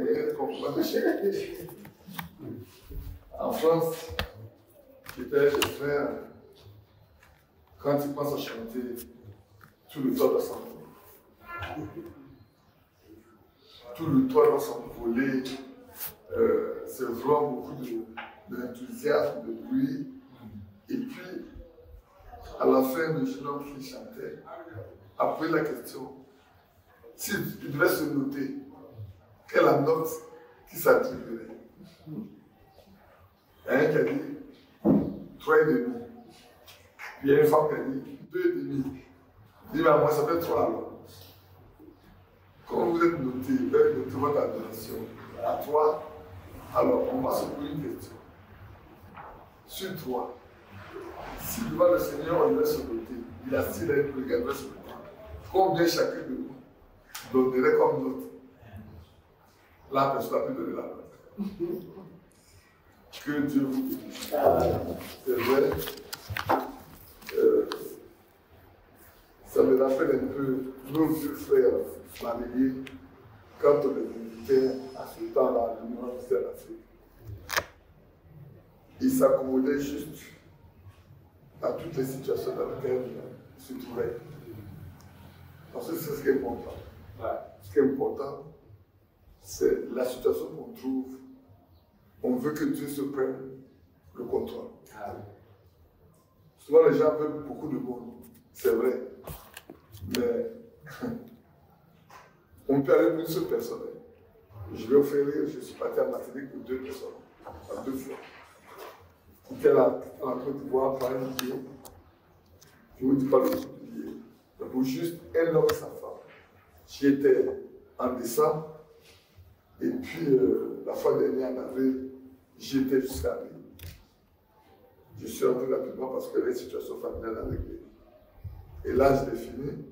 moyens complètement d'échec. En France, j'étais chez frère, quand il commence à chanter, tout le toit doit s'envoler. Tout le toit doit s'envoler. C'est vraiment beaucoup d'enthousiasme, de bruit. Et puis, à la fin, le jeune homme qui chantait a posé la question s'il devait se noter, quelle est la note qui s'attribuerait. Il y a un qui a dit 3,5. Puis il y a une femme qui a dit 2,5. Il dit, mais moi ça fait 3 alors. Quand vous êtes noté, vous avez noté votre adoration à 3, alors on va se poser une question. Sur 3, si devant le Seigneur on devait se noter, il a si la pour regarder se noter, combien chacun de nous donnerait comme note? La personne a pu donner la note. Que Dieu vous bénisse. C'est vrai. Ça me rappelle un peu nos vieux frères mariés quand on les invitait à ce temps-là, à l'Université d'Afrique. Ils s'accommodaient juste à toutes les situations dans lesquelles ils se trouvaient. Parce que c'est ce qui est important. Ce qui est important, c'est la situation qu'on trouve. On veut que Dieu se prenne le contrôle. Souvent, les gens veulent beaucoup de monde. C'est vrai. Mais on peut aller pour une seule personne. Je vais offrir, je suis parti à Martinique pour 2 personnes. À 2 fois. J'étais là, en Côte d'Ivoire, par un billet. Je ne vous dis pas le billet. Mais pour juste un homme et sa femme. J'y étais en décembre. Et puis, la fois dernière, en avril, j'y étais jusqu'à avril. Je suis rentré rapidement parce que les situations familiales à régler. Et là, je l'ai fini.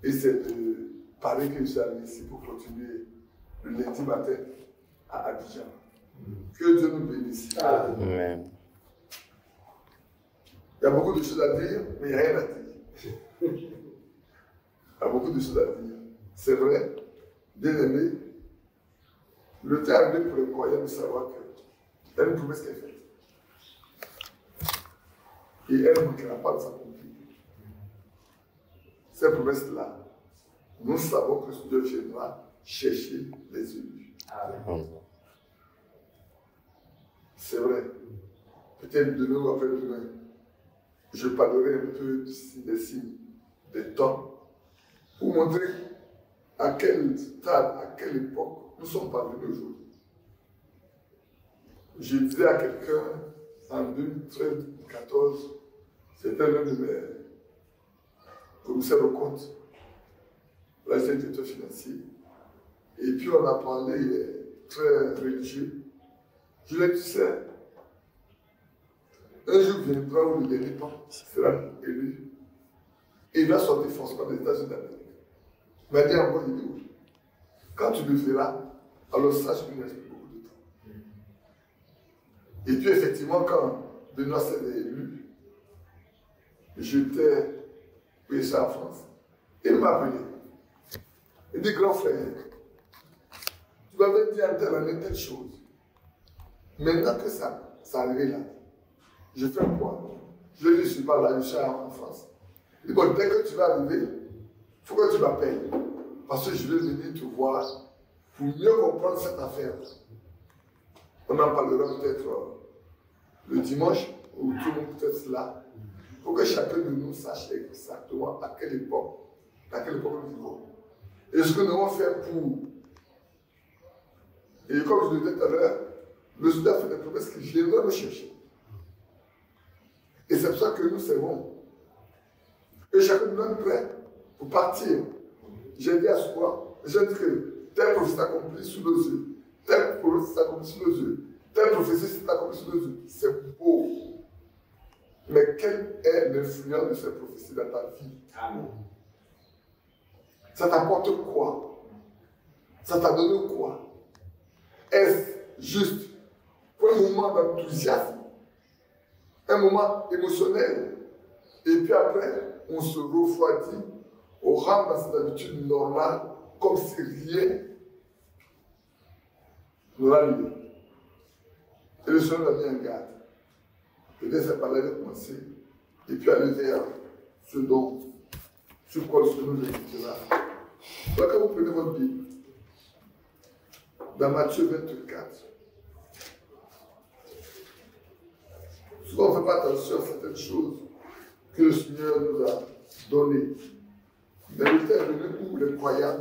Et c'est de Paris que je suis allé ici pour continuer le lundi matin à Abidjan. Que Dieu nous bénisse. Amen. Il y a beaucoup de choses à dire, mais il n'y a rien à dire. Il y a beaucoup de choses à dire. C'est vrai, bien aimé, le temps est arrivé pour les croyants de savoir qu'il y a une promesse qui est faite. Et elle ne manquera pas de s'accomplir. Cette promesse-là, nous savons que Dieu viendra chercher les élus. C'est vrai. Peut-être de nous, après demain, je parlerai un peu des signes, des temps, pour montrer à quel stade, à quelle époque nous sommes parvenus aujourd'hui. Je disais à quelqu'un en 2013-2014, c'était l'un de mes commissaires aux comptes, là j'étais directeur financier, et puis on a parlé, il est très religieux. Je lui ai dit, tu sais, un jour viendra où le dernier pape sera élu, et il va sortir forcément des États-Unis d'Amérique. Il m'a dit encore, il dit oui. Quand tu le verras, alors sache qu'il nous reste beaucoup de temps. Et puis effectivement, quand Benoît s'est élu, j'étais PSA en France. Il m'a appelé. Il dit, grand frère, tu m'avais dit en telle année telle chose. Maintenant que ça arrivé là, je fais quoi? Je lui ai dit, je ne suis pas là, je suis en France. Il dit, bon, dès que tu vas arriver, il faut que tu m'appelles. Parce que je vais venir te voir pour mieux comprendre cette affaire. On en parlera peut-être le dimanche, où tout le monde peut être là, pour que chacun de nous sache exactement à quelle époque nous vivons. Et ce que nous allons faire pour. Et comme je le disais tout à l'heure, le Soudan fait des promesses qui viendront nous chercher. Et c'est pour ça que nous savons. Et chacun de nous est prêt pour partir. J'ai dit à ce point, j'ai dit que telle prophétie s'accomplit sous nos yeux, telle prophétie s'accomplit sous nos yeux, telle prophétie s'accomplit sous nos yeux. C'est beau. Mais quelle est l'influence de cette prophétie dans ta vie? Amen. Ça t'apporte quoi? Ça t'a donné quoi? Est-ce juste pour un moment d'enthousiasme, un moment émotionnel, et puis après, on se refroidit, on rentre dans cette habitude normale, comme si rien nous a liés. Et le Seigneur l'a mis en garde. Peut-être ça parlait de commencer, et puis aller vers ce dont, sur quoi le Seigneur nous invitera. Donc, quand vous prenez votre Bible, dans Matthieu 24, souvent on ne fait pas attention à certaines choses que le Seigneur nous a données. Mais le temps est venu où les croyants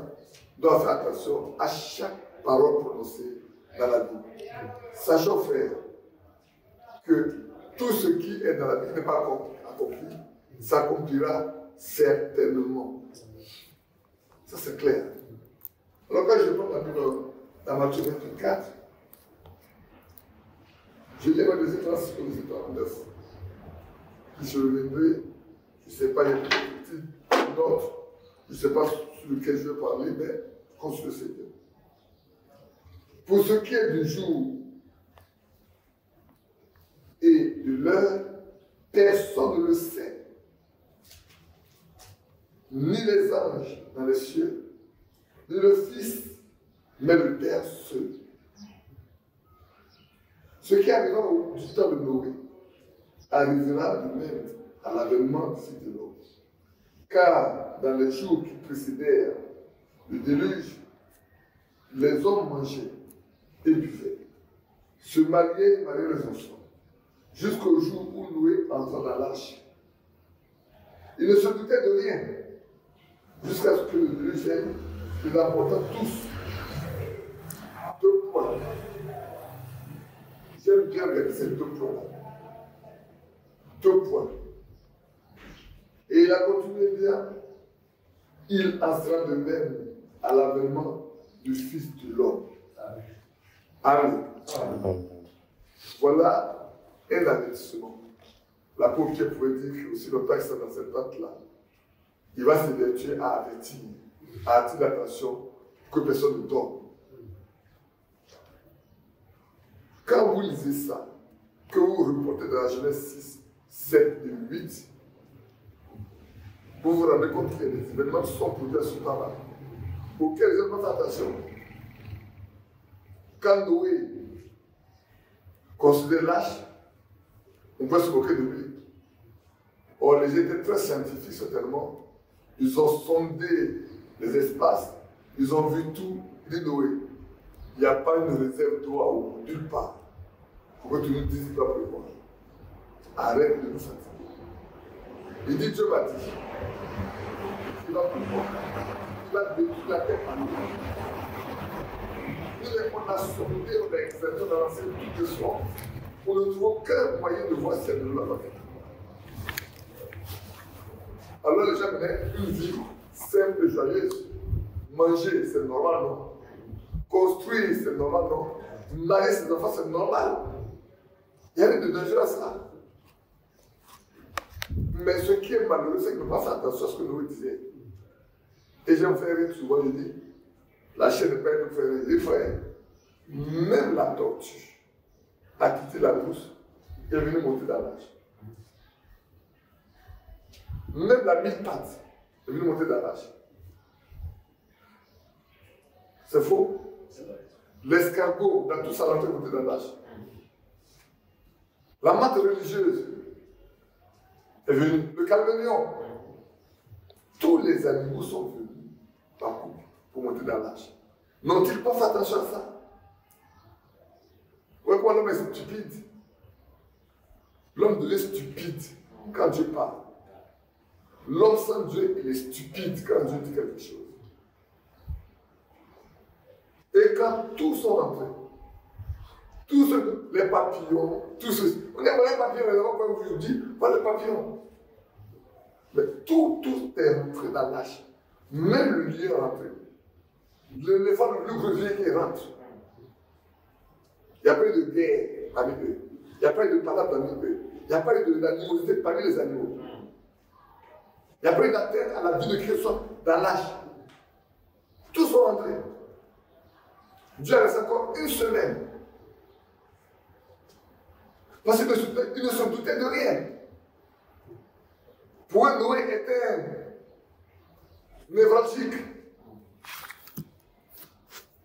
doivent faire attention à chaque parole prononcée dans la Bible. Sachant, frère, que tout ce qui est dans la Bible n'est pas accompli, s'accomplira certainement. Ça, c'est clair. Alors, quand je prends la Bible dans Matthieu 24, je lis le verset 36 au verset 39. Puis je reviendrai, je ne sais pas, il y a une petite note, je ne sais pas sur lequel je vais parler, mais consulte le Seigneur. Pour ce qui est du jour et de l'heure, personne ne le sait. Ni les anges dans les cieux, ni le Fils, mais le Père seul. Ce qui arrivera du temps de Noé arrivera de même à l'avènement du Fils de l'homme. Car dans les jours qui précédèrent le déluge, les hommes mangeaient et buvaient, se mariaient les enfants, jusqu'au jour où Noé entra dans l'arche. Ils ne se doutaient de rien, jusqu'à ce que le déluge vienne, ils apportant tous 2 points. J'aime bien regarder ces 2 points-là. 2 points. Et il a continué bien. Il en sera de même à l'avènement du Fils de l'homme. Amen. Amen. Voilà un avertissement. L'apôtre Pierre pouvait dire que aussi longtemps que c'est dans cette date-là, il va s'évertuer à avertir, à attirer l'attention que personne ne dorme. Quand vous lisez ça, que vous reportez dans la Genèse 6, 7 et 8, vous vous rendez compte qu'il y a des événements qui sont produits à ce temps-là. Auxquels ils ont fait attention. Quand Noé considère l'âge, on peut se moquer de lui. Or, les gens étaient très scientifiques, certainement. Ils ont sondé les espaces, ils ont vu tout. Il dit Noé, il n'y a pas une réserve d'eau à eau, nulle part. Pourquoi tu nous dis qu'il va prévoir? Arrête de nous fatiguer. Il dit Dieu m'a dit, il va prévoir. Il va détruire la terre par nous. On a sondé, on a examiné, on a lancé tout de soir. On ne trouve aucun moyen de voir si elle ne l'a pas fait. Alors les gens menaient une vie simple et joyeuse. Manger, c'est normal, non? Construire, c'est normal, non? Marier ses enfants, c'est normal. Il y a rien de dangereux à ça. Mais ce qui est malheureux, c'est que ne pas faire attention à ce que nous disions. Et j'aime faire rire souvent, je dis, la chaîne n'est pas une faire rire. Les frères, même la tortue a quitté la brousse et est venue monter dans l'âge. Même la mille-pattes est venue monter dans l'âge. C'est faux? L'escargot, dans tout ça, l'entrée monter dans l'âge. La mate religieuse est venue. Le caméléon. Tous les animaux sont venus par couple pour monter dans l'âge. N'ont-ils pas fait attention à ça? Ouais, quoi, l'homme est stupide. L'homme devient stupide quand Dieu parle. L'homme sans Dieu, il est stupide quand Dieu dit quelque chose. Et quand tous sont rentrés, tous ceux, les papillons, tous ceux, on dit, voilà les papillons, comme je vous dis, voilà les papillons. Mais tout est rentré dans l'âge. Même le lion est rentré. L'éléphant le plus gros qui rentre. Il n'y a pas eu de guerre parmi eux. Il n'y a pas eu de parade parmi eux. Il n'y a pas eu d'animosité parmi les animaux. Il n'y a pas eu d'atteinte à la vie de Christ dans l'âge. Tous sont rentrés. Dieu a resté encore une semaine. Parce qu'ils ne se doutaient de rien. Pour eux, Noé était névragique.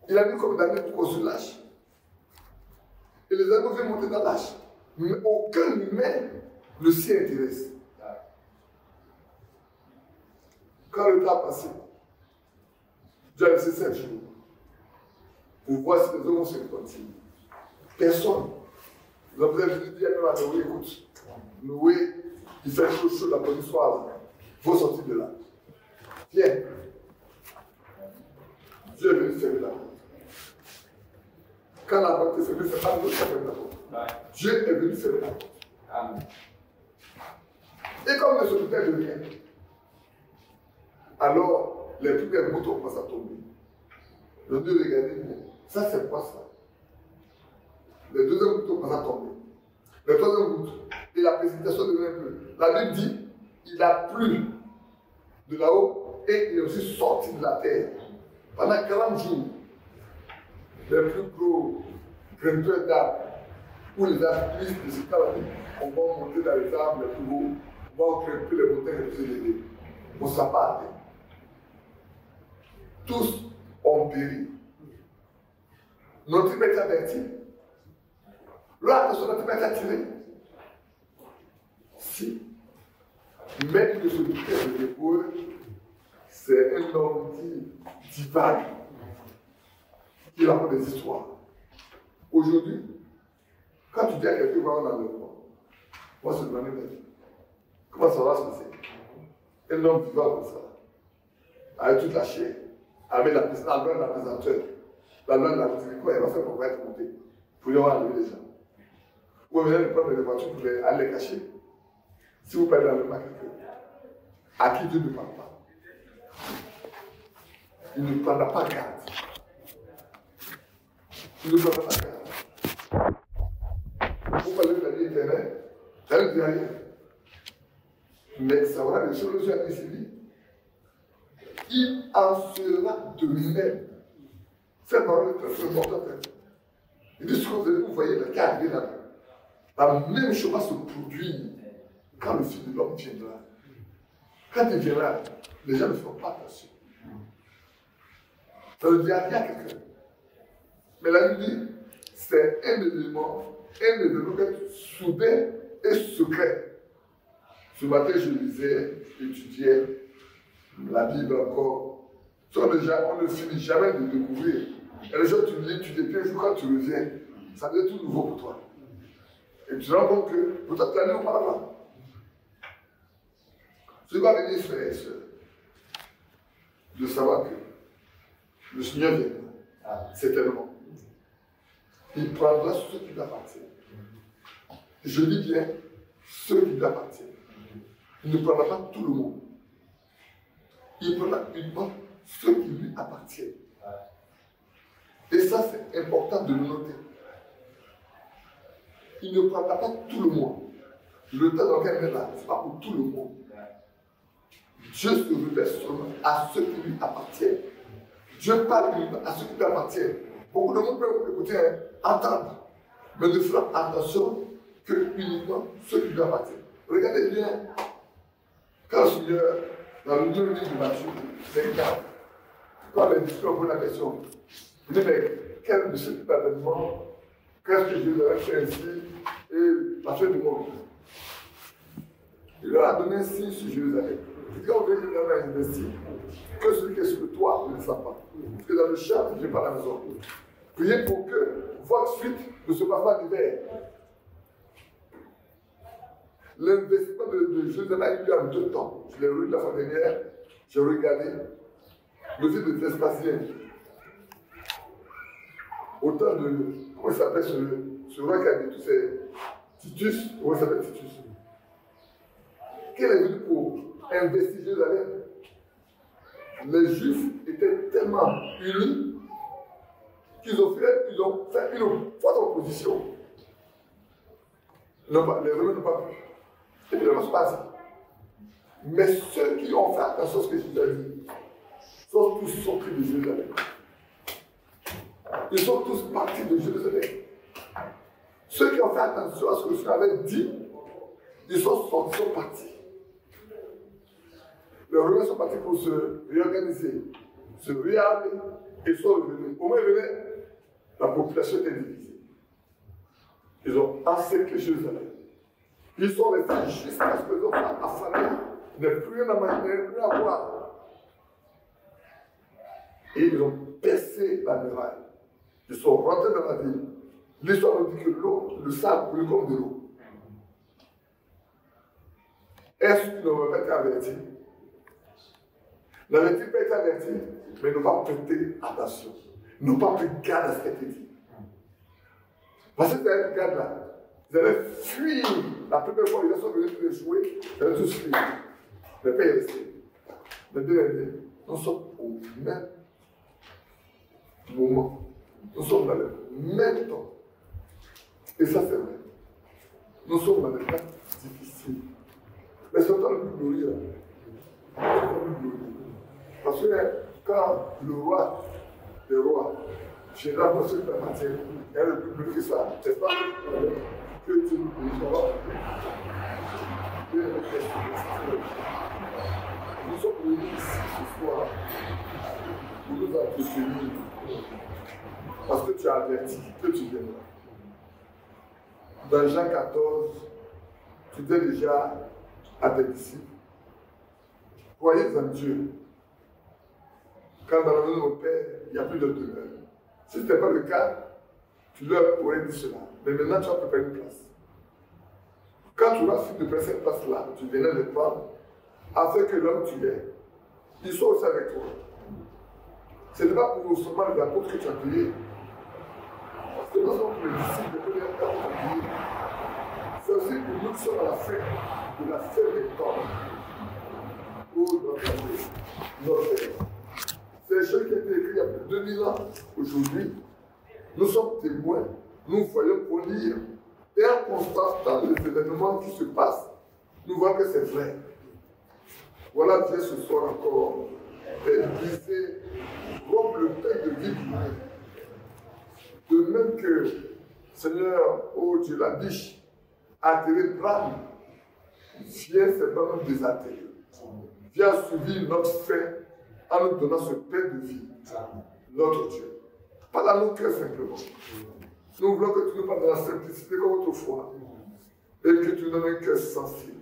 Il a mis comme d'années pour construire l'âge. Et les animaux viennent monter dans l'âge. Mais aucun humain ne s'y intéresse. Quand le temps a passé, Dieu a laissé 7 jours pour voir si les hommes vont se repentir. Personne. Vous avez dit à Noé, écoute, Noé, il fait chaud la bonne soir. Il faut sortir de là. Viens. Dieu est venu fermer la porte. Quand la porte est fermée, c'est pas nous qui fermons la porte. Dieu est venu fermer la porte. Amen. Et comme ne se doutait de rien, alors les premières gouttes ont commencé à tomber. Le Dieu regardait, ça c'est quoi ça? Les deuxièmes gouttes ont commencé à tomber. Les troisième goutte, et la précipitation devient peu. La Bible dit, il a plu de là-haut et il est aussi sorti de la terre. Pendant 40 jours, les plus gros grimpeurs d'arbres, où les alpinistes de cette calamité, on va monter dans les arbres les plus hauts, on va grimper les montagnes les plus élevées. On s'appart. Tous ont péri. Notre tribu est averti. L'attention de notre tribu est attirée. Si, même de ce bouquet de l'hébreu, c'est un homme qui divague, qui raconte des histoires. Aujourd'hui, quand tu dis à quelqu'un, va dans le monde, moi je me demande, comment ça va se passer? Un homme vivant comme ça, avec toute la chair, avec la loi de la pesanteur, la loi de la miséricorde, elle va faire pour être montée, pour y avoir enlevé les gens. Ou bien de prendre les voitures pour aller les cacher. Si vous parlez dans le marché, à qui Dieu ne parle pas, il ne prendra pas garde. Il ne prendra pas garde. Vous parlez de la vie éternelle, elle ne dit rien. Mais ça va, les choses que j'ai ici, il en sera de même. Cette parole est très importante. Il dit ce que vous voyez, le cas arrivé là. La même chose va se produire quand le Fils de l'homme viendra. Quand il viendra, les gens ne feront pas attention. Ça veut dire qu'il y a quelqu'un. Mais la Bible dit, c'est un événement soudain et secret. Ce matin, je lisais, étudiais la Bible encore. Déjà, on ne finit jamais de découvrir. Et les gens, tu lis, tu dépies, quand tu reviens, ça devient tout nouveau pour toi. Et tu te rends compte que peut-être tu l'as lu auparavant. Je dois venir, frères et sœurs, de savoir que le Seigneur viendra, certainement. Il prendra ceux qui lui appartiennent. Je dis bien ceux qui lui appartiennent. Il ne prendra pas tout le monde. Il prendra uniquement ceux qui lui appartiennent. Et ça, c'est important de le noter. Il ne prendra pas tout le monde. Le temps dans lequel il est là, ce n'est pas pour tout le monde. Dieu se révèle seulement à ceux qui lui appartiennent. Dieu parle à ceux qui lui appartiennent. Beaucoup de monde peuvent écouter, entendre, mais ne feront attention que uniquement ceux qui lui appartiennent. Regardez bien, quand le Seigneur, dans le livre de Matthieu, 24, quand les disciples posent la question, il dit, mais quel de ces événements, qu'est-ce que Jésus a fait ainsi, et la fin du monde? Il leur a donné un signe sur Jérusalem. Et quand vous voyez qu'il a investi, que celui qui est sur le toit ne le sache pas. Parce que dans le champ, il ne vient pas à la maison. Priez pour que votre fuite ne se passe pas d'hiver. L'investissement de Jérusalem a eu lieu en 2 temps. Je l'ai lu la fois dernière, j'ai regardé le film de Vespasien. Autant de. Comment il s'appelle ce roi qui a dit tous ces. Titus, comment il s'appelle Titus? Quel est venu pour investir Jérusalem? Les Juifs étaient tellement unis qu'ils ont fait une forte opposition. Les Romains n'ont pas pu. Et puis, ils n'ont pas dit. Mais ceux qui ont fait attention à ce que Jésus a dit sont tous sortis de Jérusalem. Ils sont tous partis de Jérusalem. Ceux qui ont fait attention à ce que le Seigneur avait dit, ils sont sortis, sont partis. Les Romains sont partis pour se réorganiser, se réarmer et sont revenus. Au moins, la population était divisée. Ils ont encerclé Jérusalem. Ils sont restés jusqu'à ce que les enfants affamés n'aient plus rien à manger, n'aient plus à boire. Et ils ont percé la muraille. Ils sont rentrés dans la ville. L'histoire nous dit que l'eau, le sable coulait comme de l'eau. Est-ce qu'ils n'ont pas été avertis? N'avaient-ils pas été avertis? Mais ils n'ont pas prêté attention. Ils n'ont pas pris garde à ce qui a été dit. Parce que vous avez pris garde là. Vous allez fuir. La première fois, ils sont venus tous les jouer. Vous allez tous fuir. Le pays est resté. Le dernier, nous sommes au même moment. Nous sommes dans le même temps. Et ça, c'est vrai. Nous sommes dans des temps difficiles. Mais c'est le temps le plus glorieux. Parce que quand le roi des rois, général Monsieur de la matière, est le plus glorieux que ça, c'est pas que Dieu nous bénisse. Nous sommes venus ici ce soir pour nous entretenir. Parce que tu as averti que tu viendras. Dans Jean 14, tu dis déjà à tes disciples, croyez en Dieu. Quand dans la maison de mon Père, il n'y a plus de demeure. Si ce n'était pas le cas, tu leur aurais dit cela. Mais maintenant, tu vas préparer une place. Quand tu auras fini de préparer cette place-là, tu viendras les prendre, afin que l'homme tu es, il soit aussi avec toi. Ce n'est pas pour seulement les apôtres que tu as prié. Parce que non seulement pour les disciples, pour les apôtres, c'est aussi pour nous qui sommes à la fin de la fin des temps. Pour notre Père. C'est des choses qui ont été écrites il y a plus de 2000 ans. Aujourd'hui, nous sommes témoins. Nous voyons pour lire. Et en constatant les événements qui se passent, nous voyons que c'est vrai. Voilà Dieu ce soir encore. Briser, rompre le pain de vie du monde. De même que Seigneur, oh Dieu, la biche a atterré Bram, viens simplement nous désaltérer. Viens suivre notre fait en nous donnant ce pain de vie, notre Dieu. Pas dans nos cœurs simplement. Nous voulons que tu nous parles dans la simplicité comme autrefois et que tu nous donnes un cœur sensible,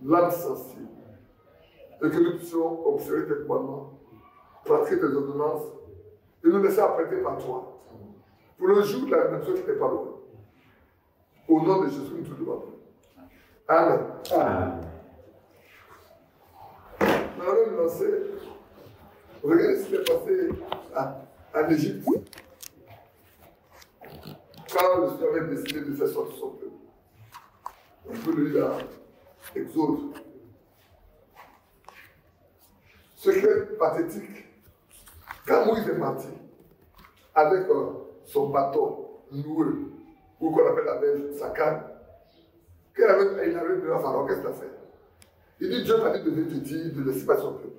l'âme sensible, et que nous puissions observer tes commandements, pratiquer tes ordonnances et nous laisser apprêter par toi pour le jour de la rédemption qui n'est pas loin. Au nom de Jésus, nous te demandons. Amen. Amen. Nous allons nous lancer. Regardez ce qui est passé en Égypte. Quand le Seigneur avait décidé de faire sortir son peuple. On peut le lire dans Exode. Ce qui est pathétique, quand Moïse est parti avec son bâton noueux, ou qu'on appelle la verge, sa canne, quand il arrive devant Pharaon, qu'est-ce qu'il a fait? Il dit, Dieu m'a dit de te dire de laisser passer son peuple.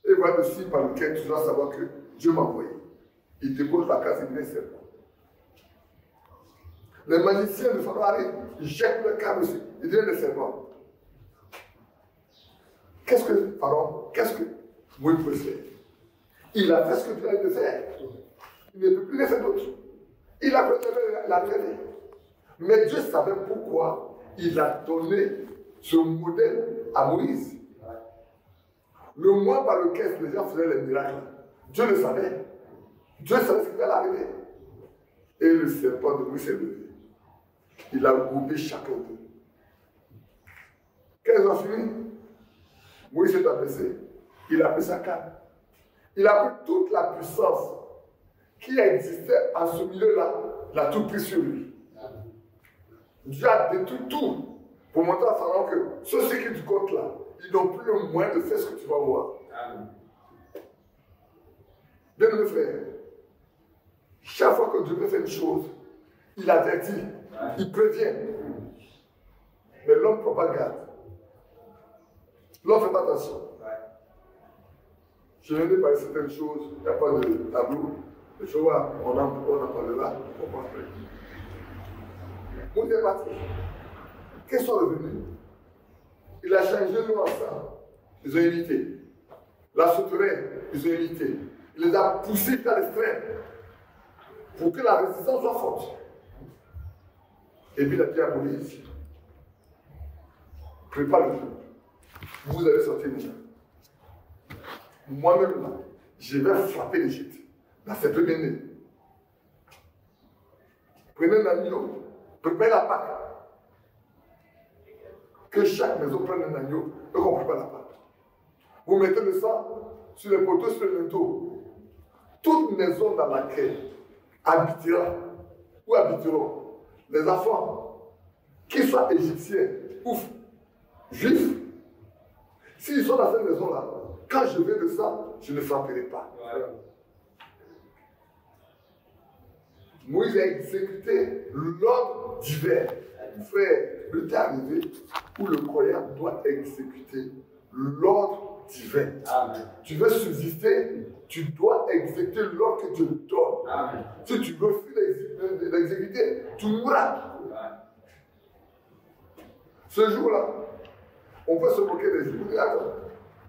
Et voilà le signe par lequel tu dois savoir que Dieu m'a envoyé. Il dépose la casse et il devient serpent. Les magiciens de Pharaon arrivent, ils jettent le câble aussi, ils deviennent des serpents. Qu'est-ce que Pharaon, qu'est-ce que Moïse peut faire? Il a fait ce que Dieu a dit de faire. Il ne peut plus le faire d'autre. Il a préféré la traîner. Mais Dieu savait pourquoi il a donné ce modèle à Moïse. Le mois par lequel les gens faisaient les miracles, Dieu le savait. Dieu savait ce qui allait arriver. Et le serpent de Moïse s'est levé. Il a groupé chacun d'eux. Quand ils ont fini, Moïse s'est abaissé. Il a pris sa canne. Il a pris toute la puissance qui existait en ce milieu-là, l'a tout pris sur lui. Dieu a détruit tout pour montrer à Pharaon que ceux qui du compte là, ils n'ont plus le moyen de faire ce que tu vas voir. Bien aimé frère, chaque fois que Dieu veut faire une chose, il avertit, il prévient. Mais l'homme ne prend pas garde. L'homme ne fait pas attention. Je viens de parler de certaines choses, il n'y a pas de tableau. Mais je vois, on en parlera, on va après. Moïse est parti. Qu'est-ce qu'ils sont revenus? Il a changé nous ensemble. Ils ont imité. La souterraine, ils ont imité. Il les a poussés à l'extrême. pour que la résistance soit forte. Et puis il a dit à Moïse, prépare le peuple. Vous allez sortir maintenant. Moi-même là, je vais frapper l'Égypte. Dans ses premiers-nés. Prenez un agneau, préparez la Pâque. Que chaque maison prenne un agneau et qu'on prépare la Pâque. Vous mettez le sang sur les poteaux, sur le linteau. Toute maison dans laquelle habitera ou habiteront les enfants, qu'ils soient égyptiens ou juifs, s'ils sont dans cette maison-là, quand je vais de ça, je ne frapperai pas. Ouais. Moïse a exécuté l'ordre divin. Frère, le temps est arrivé où le croyant doit exécuter l'ordre divin. Amen. Tu veux subsister, tu dois exécuter l'ordre que Dieu te donne. Amen. Si tu refuses d'exécuter, tu mourras. Ce jour-là, on peut se moquer des juifs.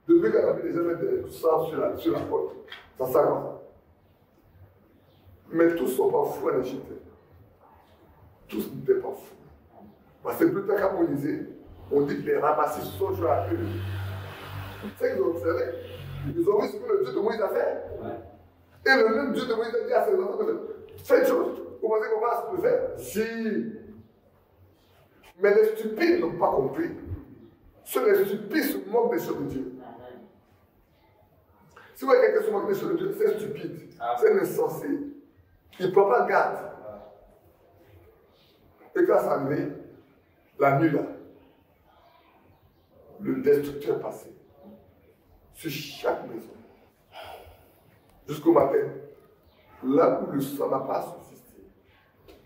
Depuis qu'on a mis les gens mettre du sang sur la porte, ça sert comme ça. Mais tous ne sont pas fous en Égypte. Tous n'étaient pas fous. Parce que plus tard qu'à Moïse, on dit que les ramassis sont joués à eux. C'est ce qu'ils ont observé. Ils ont vu ce que le Dieu de Moïse a fait. Ouais. Et le même Dieu de Moïse a dit à ses enfants, faites une chose. Vous pensez qu'on va se le faire? Si. Mais les stupides n'ont pas compris. Ceux les stupides se moquent des choses de Dieu. Si vous voyez quelqu'un se moque des choses de Dieu, c'est stupide. C'est insensé. Il ne prend pas garde. Et quand ça arrive, la nuit là, le destructeur passait sur chaque maison. Jusqu'au matin, là où le sang n'a pas subsisté,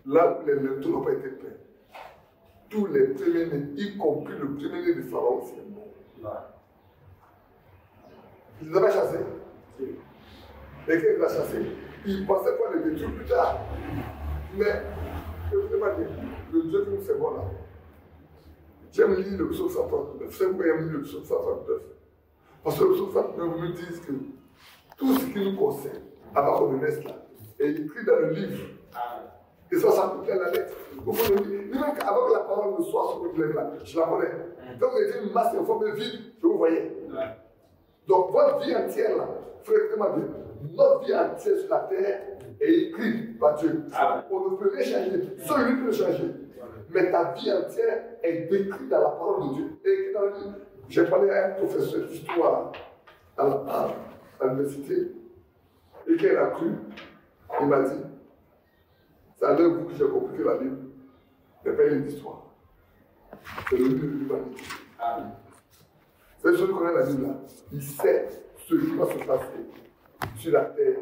là où les linteaux n'ont pas été peints, tous les premiers-nés, y compris le premier-né de Pharaon, c'est mort. Il les avait chassés. Et quand il les a chassés, il pensait pas les détruire plus tard. Mais, écoutez-moi bien, le Dieu que nous servons là, j'aime lire le psaume 139. Vous savez pourquoi j'aime lire le psaume 139? Parce que le psaume 139 nous dit que tout ce qui nous concerne, à part qu'on naisse là, est écrit dans le livre. Et ça s'applique à la lettre. Au fond de lui, même avant que la parole ne soit sur votre lèvre là, je la connais. Quand vous étiez une masse informée vide, je vous voyais. Donc votre vie entière là, frère, écoutez-moi bien, notre vie entière sur la terre est écrite par Dieu. On ne peut rien changer, seul lui peut le changer. Mais ta vie entière est décrite dans la parole de Dieu. Et dans le livre, j'ai parlé à un professeur d'histoire à l'université, et qu'il a cru, il m'a dit, c'est à l'heure où j'ai compris que la Bible n'est pas une histoire. C'est le livre de l'humanité. C'est celui qui connaît la Bible là. Il sait ce qui va se passer sur la terre,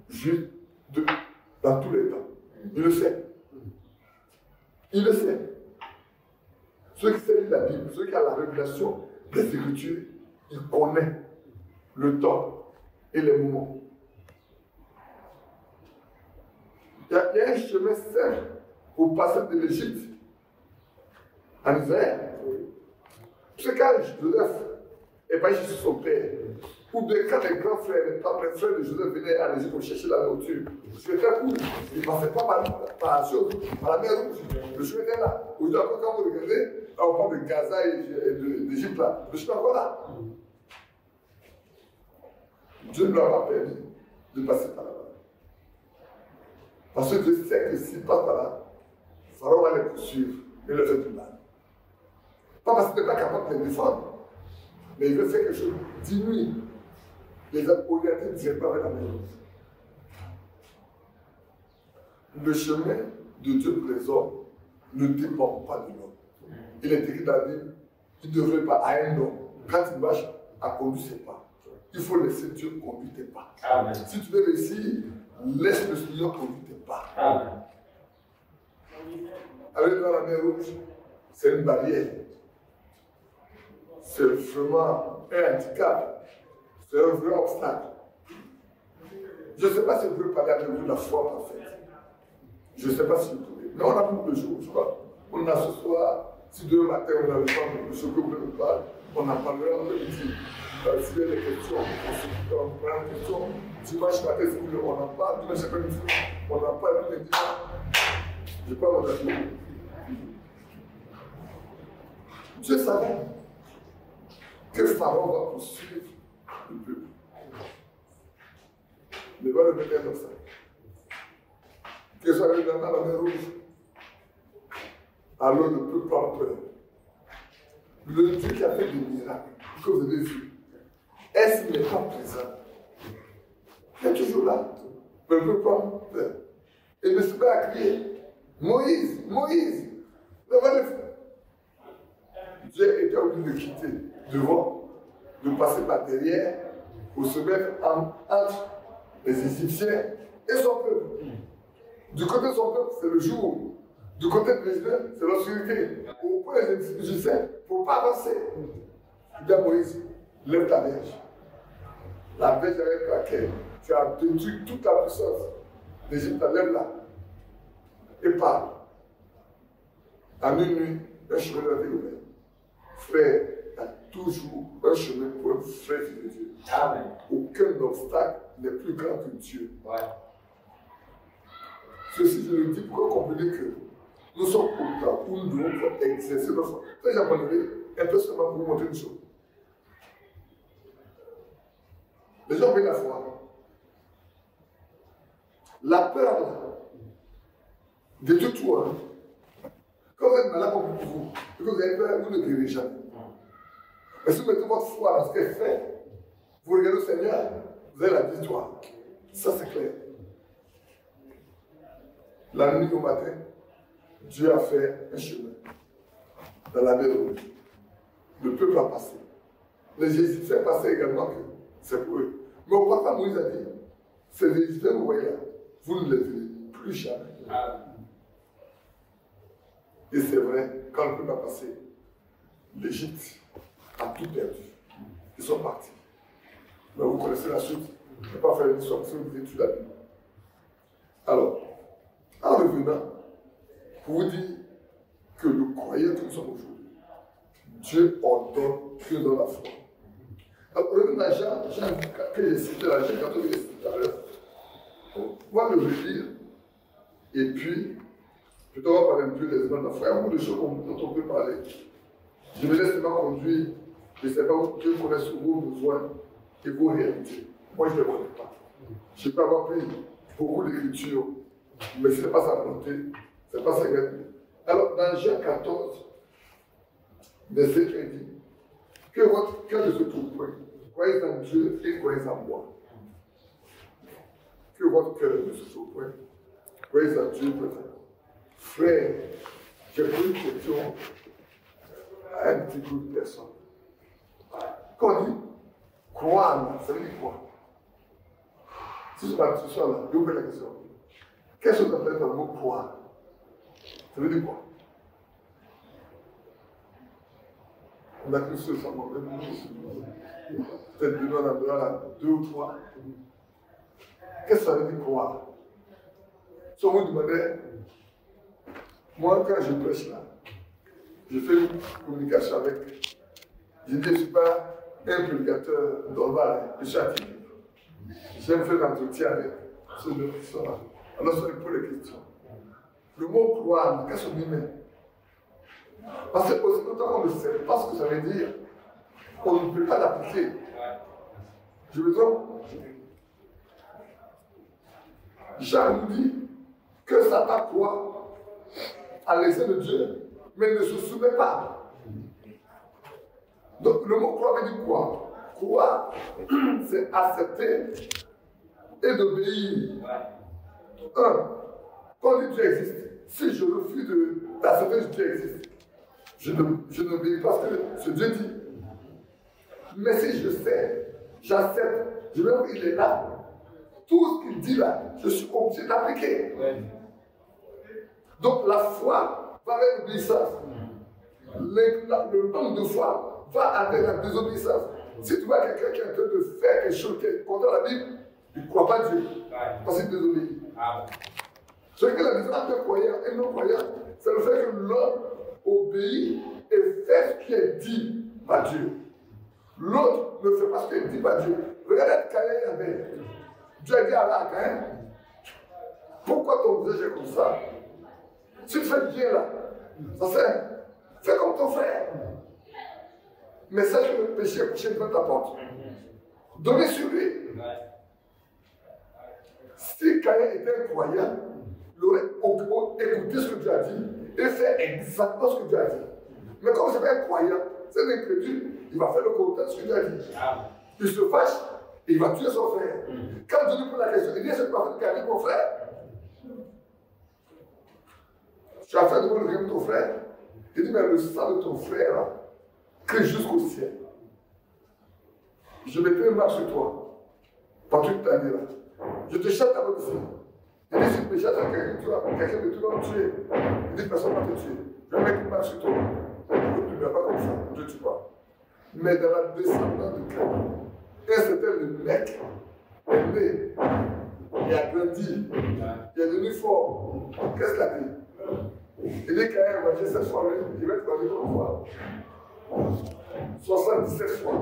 juste dans tous les temps. Il le sait. Il le sait. Ceux qui savent la Bible, ceux qui ont la révélation des Écritures, ils connaissent le temps et les moments. Il y a un chemin simple pour passer de l'Égypte en Israël. C'est quand Joseph est parti chez son père, ou bien quand les grands frères, les frères de Joseph venaient en Égypte pour chercher la nourriture, c'était très court. Ils ne passaient pas par la mer Rouge. Le chemin était là. Aujourd'hui, encore, quand vous regardez, là, on parle de Gaza et d'Égypte là. Le chemin est encore là. Dieu ne leur a pas permis de passer par là-bas. Parce que Dieu sait que s'il passe par là, Pharaon va les poursuivre et leur faire du mal. Pas parce qu'il n'est pas capable de les défendre, mais il veut faire quelque chose, diminuer les orienter directement vers la mer. Le chemin de Dieu pour les hommes ne dépend pas de l'homme. Il est écrit dans la Bible, il ne devrait pas à un homme, quand il marche, à conduire ses pas. Il faut laisser Dieu conduire tes pas. Amen. Si tu veux réussir, laisse le Seigneur conduire tes pas. Amen. Aller dans la mer Rouge, c'est une barrière. C'est vraiment un handicap. C'est un vrai obstacle. Je ne sais pas si vous pouvez parler avec vous de la foi en fait. Je ne sais pas si vous pouvez. Mais on a beaucoup de jours, je crois. On a ce soir, si demain matin on a le temps de ce que vous me parlez, on en parlera en midi. S'il y a des questions, on prend des questions. Dimanche matin, si vous voulez, on en parle. Dimanche après-midi, On n'a pas le même temps. Je parle mon avis. Dieu savait que Pharaon va poursuivre le peuple. Mais va le mettre un obstacle. Que ça arrive dans la mer rouge. Alors le peuple a peur. Le Dieu qui a fait des miracles, que vous avez vu, est-ce qu'il n'est pas présent? Il est toujours là. Mais le peuple a peur. Et M. Ba a crié, Moïse, Moïse, ne va le faire. Dieu était obligé de quitter devant, de passer par derrière, pour se mettre entre les Égyptiens et son peuple. Du côté de son peuple, c'est le jour. Du côté de l'Égyptien, c'est l'obscurité. Au point des Égyptiens, il ne faut pas avancer. Il dit à Moïse, lève ta verge. La verge avec laquelle tu as détruit toute la puissance d'Égypte, lève-la. Et parle. En une nuit, un chemin de la vie ouvert. Frère, il y a toujours un chemin pour un frère de Dieu. Amen. Aucun obstacle n'est plus grand que Dieu. Ouais. Ceci, je le dis pour comprendre que nous sommes au temps où nous devons exercer notre foi. J'apprendrai un peu seulement pour vous montrer une chose. Les gens ont la foi. La peur, là, de tout, hein. Quand vous êtes malade pour vous, et que vous avez peur, vous ne guérissez jamais. Mais si vous mettez votre foi dans ce qu'elle fait, vous regardez le Seigneur, vous avez la victoire. Ça, c'est clair. La nuit au matin, Dieu a fait un chemin dans la mer rouge. Le peuple a passé. Les Égyptiens passaient également que c'est pour eux. Mais au point Moïse a dit, ces Égyptiens, vous voyez là, vous ne les verrez plus jamais. Et c'est vrai, quand le peuple a passé, l'Égypte a tout perdu. Ils sont partis. Mais vous connaissez la suite. Je ne vais pas faire une histoire parce que vous étudiez la Bible. Alors, en revenant, pour vous dire que le croyant que nous sommes aujourd'hui, Dieu ordonne que dans la foi. Alors, revenons à Jean, que j'ai cité là, Jean 14, j'ai cité tout à l'heure. On va le relire, et puis, peut-être on va parler un peu des éléments de la foi. Il y a beaucoup de choses dont on peut parler. Je me laisse seulement conduire, je ne sais pas où Dieu connaît vos besoins et vos réalités. Moi, je ne les connais pas. Je peux avoir pris beaucoup d'écritures, mais ce n'est pas sa volonté, ce n'est pas sa grande. Alors, dans Jean 14, verset 1 dit, que votre cœur ne se trouve point, croyez en Dieu et croyez en moi. Que votre cœur ne se trouve point, croyez en Dieu et croyez en moi. Frère, j'ai posé une question à un petit groupe de personnes. Quand on dit croire, ça veut dire quoi? Si je parle ce soir là, je vous pose la question. Qu'est-ce que vous appelez par le mot croire? Ça veut dire quoi? On a cru ce soir, peut-être demain on en aura 2 ou 3. Qu'est-ce que ça veut dire croire? Si on vous demandait, moi quand je prêche là, je fais une communication avec. Je dis, je ne suis pas un prédicateur normal, je suis atypique. J'aime faire l'entretien avec ceux qui sont là. Alors, je réponds les questions. Le mot croire, qu'est-ce qu'on y met? Parce que aussi longtemps qu'on ne sait pas ce que ça veut dire, on ne peut pas l'appliquer. Je me trompe? Jean nous dit que Satan croit à l'essai de Dieu, mais ne se soumet pas. Donc le mot croire veut dire quoi? Croire, c'est accepter et d'obéir. Quand on dit Dieu existe, si je refuse d'accepter que Dieu existe, je n'obéis pas ce que Dieu dit. Mais si je sais, j'accepte, je veux qu'il est là, tout ce qu'il dit là, je suis obligé d'appliquer. Donc la foi va avec l'obéissance. Le manque de foi va avec la désobéissance. Si tu vois quelqu'un qui est en train de faire quelque chose qui est contre la Bible, il ne croit pas Dieu. Parce qu'il désobéit. C'est que la différence entre croyant et non-croyant, c'est le fait que l'homme obéit et fait ce qui est dit par Dieu. L'autre ne fait pas ce qui est dit par Dieu. Regardez Caïn et Abel. Dieu a dit à Caïn, Pourquoi ton visage est comme ça? Si tu fais bien là, ça fait, fais comme ton frère. Mais sache que le péché est couché devant ta porte. Donnez sur lui. Si Caïn était un croyant, il aurait écouté ce que Dieu a dit et fait exactement ce que Dieu a dit. Mais comme ce n'est pas un croyant, c'est un incrédule, il va faire le contraire de ce que Dieu a dit. Il se fâche et il va tuer son frère. Quand Dieu lui pose la question, il dit, est-ce que tu vas faire le cas mon frère? Tu as fait de moi le bien de ton frère? Il dit, mais le sang de ton frère là, crie jusqu'au ciel. Je mettrai une marche sur toi, pendant toute ta vie là. Je te chatte à votre vie. Il dit, si tu me chattes à quelqu'un de tout va me tuer. Il dit, personne ne va te tuer. Je vais mettre une marche sur toi. Tu ne vas pas comme ça, je ne tue pas. Mais dans la descendance de Caïn, un certain le mec est né, il a grandi, il est devenu fort. Qu'est-ce qu'il a dit? Il dit Caïn va dire cette fois, il va être connu comme fois. 77 fois.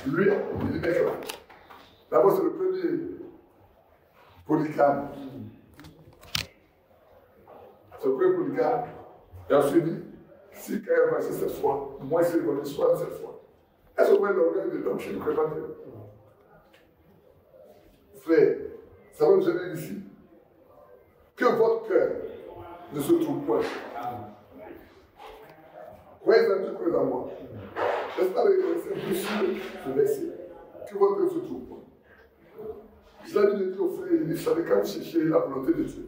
Lui, il dit mec là. D'abord, c'est le premier polygame. C'est le premier polygame. Et ensuite, il dit, si Caïn va dire cette fois, moi, je vais venir 67 fois. Est-ce que vous voyez l'organe de l'homme chez nous présenté? Frère, ça va nous aider ici. Que votre cœur ne se trouve point. Croyez en Dieu, croyez en moi. N'est-ce pas le verset sur ce verset? Que votre cœur ne se trouve point. Je l'ai dit au frère, il dit, vous savez, quand vous cherchez la volonté de Dieu,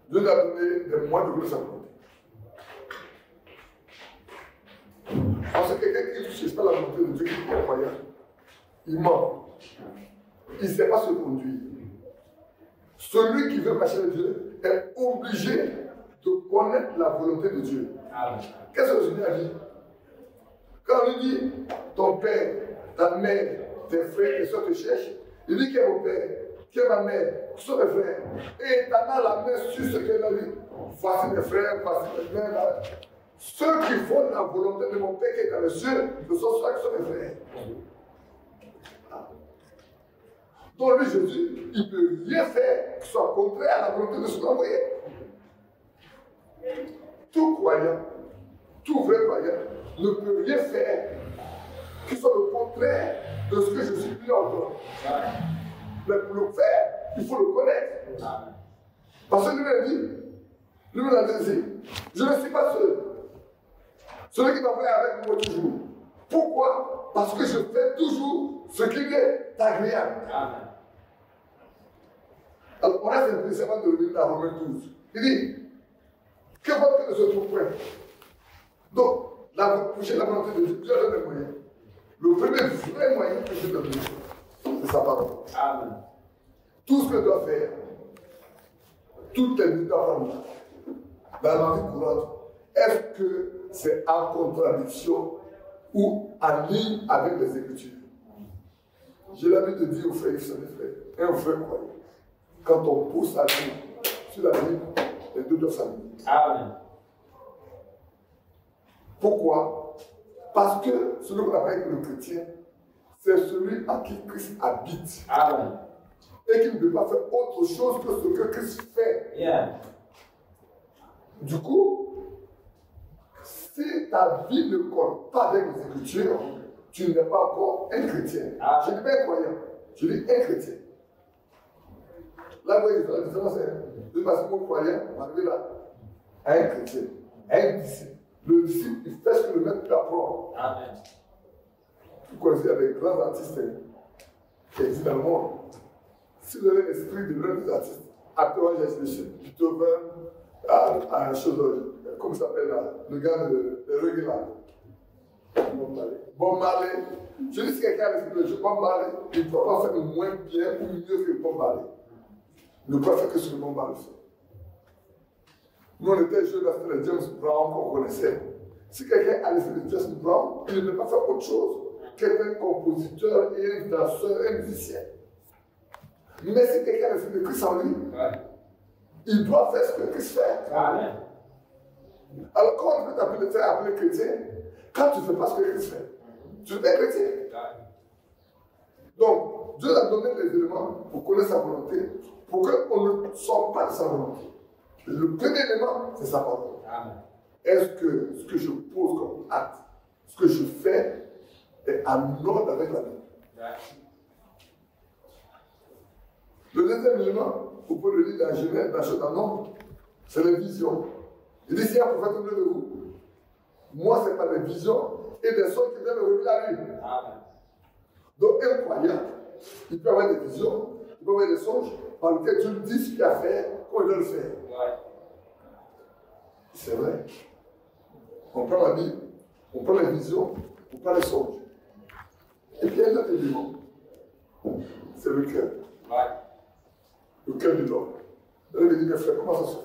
Dieu nous a donné des moyens de vouloir sa volonté. Parce que quelqu'un qui ne cherche pas la volonté de Dieu, qui est croyant, il ment. Il ne sait pas se conduire. Celui qui veut marcher avec Dieu est obligé de connaître la volonté de Dieu. Qu'est-ce que Jésus a dit? Quand on lui dit, ton père, ta mère, tes frères et soeurs te cherchent, il dit qui est mon père, qui est ma mère, qui sont mes frères. Et il a la main sur ce qu'elle a dit. Voici mes frères, voici mes mères. Ceux qui font la volonté de mon Père qui est dans les cieux, ce sont ceux qui sont mes frères. Donc lui, Jésus, il ne peut rien faire qui soit contraire à la volonté de son envoyé. Tout croyant, tout vrai croyant, ne peut rien faire qui soit le contraire de ce que Jésus lui ordonne. Mais pour le faire, il faut le connaître. Parce que lui m'a dit, je ne suis pas seul. Celui qui va faire avec moi toujours. Pourquoi? Parce que je fais toujours ce qui est agréable. Amen. Alors, on reste impressionnant de revenir dans Romains 12. Il dit que votre cœur ne se trouve point. Donc, pour chercher la volonté de Dieu, Dieu donne des moyens. Le premier vrai moyen que Dieu donne, c'est sa parole. Amen. Tout ce que doit faire, toutes les minutes doivent prendre dans la vie courante, est-ce que c'est en contradiction ou en ligne avec les Écritures? J'ai l'habitude de dire aux frères et frères, un frère croyant, quand on pousse la vie sur la Bible, les deux doivent s'aligner. Amen. Pourquoi? Parce que celui qu'on appelle le chrétien, c'est celui à qui Christ habite. Amen. Et qui ne peut pas faire autre chose que ce que Christ fait. Yeah. Du coup, si ta vie ne colle pas avec les Écritures, tu n'es pas encore un chrétien. Ah. Je ne dis pas un croyant, je dis un chrétien. Là, vous voyez, la différence est de passer mon croyant, on va arriver là, à un chrétien, à un disciple. Le disciple, il fait ce que le maître lui apprend. Amen. Vous connaissez les grands artistes qui existent dans le monde. Si vous avez l'esprit de l'un des artistes, actuellement, j'ai réfléchi, Beethoven, à un chose, comment ça s'appelle là, le gars de reggae là. Bob Marley. Je dis si quelqu'un a l'esprit de jeu, Bob Marley, il ne peut pas faire moins bien ou mieux que Bob Marley. Il ne peut pas faire que ce que Bob Marley fait. Nous, on était jeunes, c'était le James Brown qu'on connaissait. Si quelqu'un a l'esprit de James Brown, il ne peut pas faire autre chose qu'un compositeur et un danseur, un musicien. Mais si quelqu'un a l'esprit de Christ en lui, il doit faire ce que Christ fait. Amen. Alors, comment tu peux te faire appeler chrétien quand tu ne fais pas ce que Christ fait? Tu es chrétien. Donc, Dieu a donné les éléments pour connaître sa volonté pour qu'on ne sorte pas de sa volonté. Le premier élément, c'est sa parole. Est-ce que ce que je pose comme acte, ce que je fais, est en ordre avec la Bible? Le deuxième élément, vous pouvez le lire dans Genèse, dans Nombre, c'est les visions. Il dit, s'il y a un prophète au milieu de vous, moi, ce n'est pas des visions et des songes qui viennent me révéler à lui. Donc, un croyant, il peut avoir des visions, il peut avoir des songes, par lesquels Dieu lui dit ce qu'il a à faire, comment il doit le faire. C'est vrai. On prend la Bible, on prend les visions, on prend les songes. Et puis, il y a un autre élément. C'est le cœur. Le cœur de l'homme. Là, il me dit, mes frères, comment ça se fait?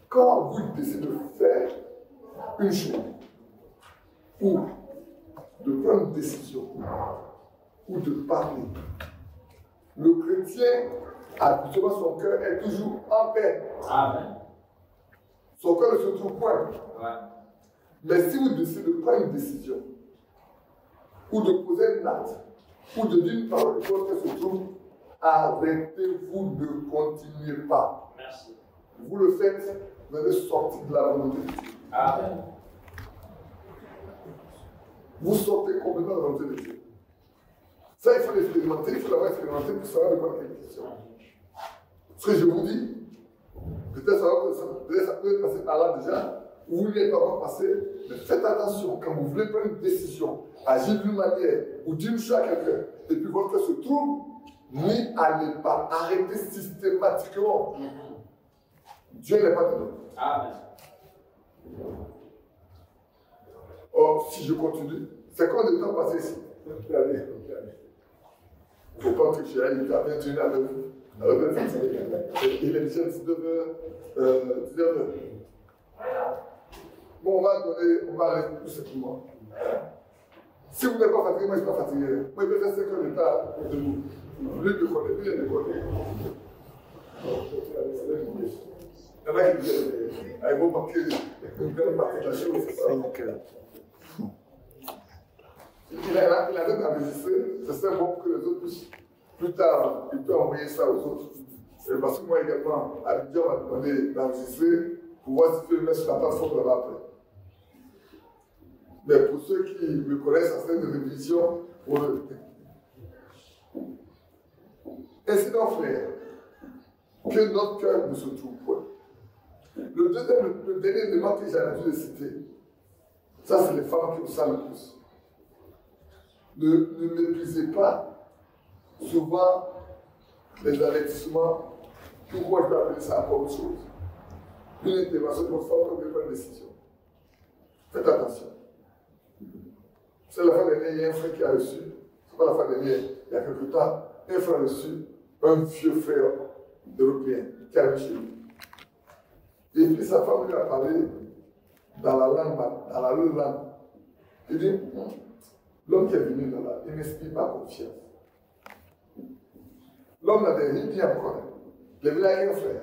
Quand vous décidez de faire une chose, ou de prendre une décision, ou de parler, le chrétien, habituellement, son cœur est toujours en paix. Amen. Son cœur ne se trouve point. Mais si vous décidez de prendre une décision, ou de poser une acte, ou de dire une parole qui se trouve, arrêtez-vous, ne continuez pas. Merci. Vous le faites, vous allez sortir de la volonté de Dieu. Amen. Vous sortez complètement de la volonté de Dieu. Ça, il faut l'expérimenter, il faut l'avoir expérimenté pour savoir de quoi il est question. Ce que je vous dis, peut-être ça peut passer par là déjà, ou vous n'êtes pas encore passé, mais faites attention quand vous voulez prendre une décision, agir d'une manière, ou dire une chose à quelqu'un, et puis votre cœur se trouve, n'y allez pas, arrêtez systématiquement. Dieu n'est pas dedans. Amen. Or, si je continue, c'est combien de temps passé ici? Il ne faut pas que j'y aille, il y a 21 à l'heure. Il est déjà 19h. Bon, on va aller tout simplement. Si vous n'êtes pas fatigué, moi je ne suis pas fatigué. Moi je vais faire 5 heures de temps debout. Lui me connaît, lui il me connaît. Il y en a qui disent, il faut marquer une grande partie de la chose, c'est ça. Il a même enregistré, c'est bon pour que les autres puissent, plus tard, il peut envoyer ça aux autres. Et parce que moi également, Abidjan m'a demandé d'enregistrer pour voir si je peux le mettre sur la plateforme là-bas après. Mais pour ceux qui me connaissent, ça serait une révision pour eux. Ainsi donc, frère, que notre cœur ne se trouve point. Le dernier élément que j'ai l'habitude de citer, ça c'est les femmes qui ont ça le plus. Ne méprisez pas souvent les avertissements, pourquoi je peux appeler ça encore autre chose. Une intervention de votre femme quand vous voulez prendre une décision. Faites attention. C'est la fois dernière, il y a un frère qui a reçu, c'est pas la fois dernière, il y a quelque temps, un frère a reçu un vieux frère européen qui arrive chez lui. Et puis sa femme lui a parlé dans la langue. Il dit, l'homme qui est venu là, il n'inspire pas confiance. L'homme n'avait rien dit encore. Il est venu avec un frère.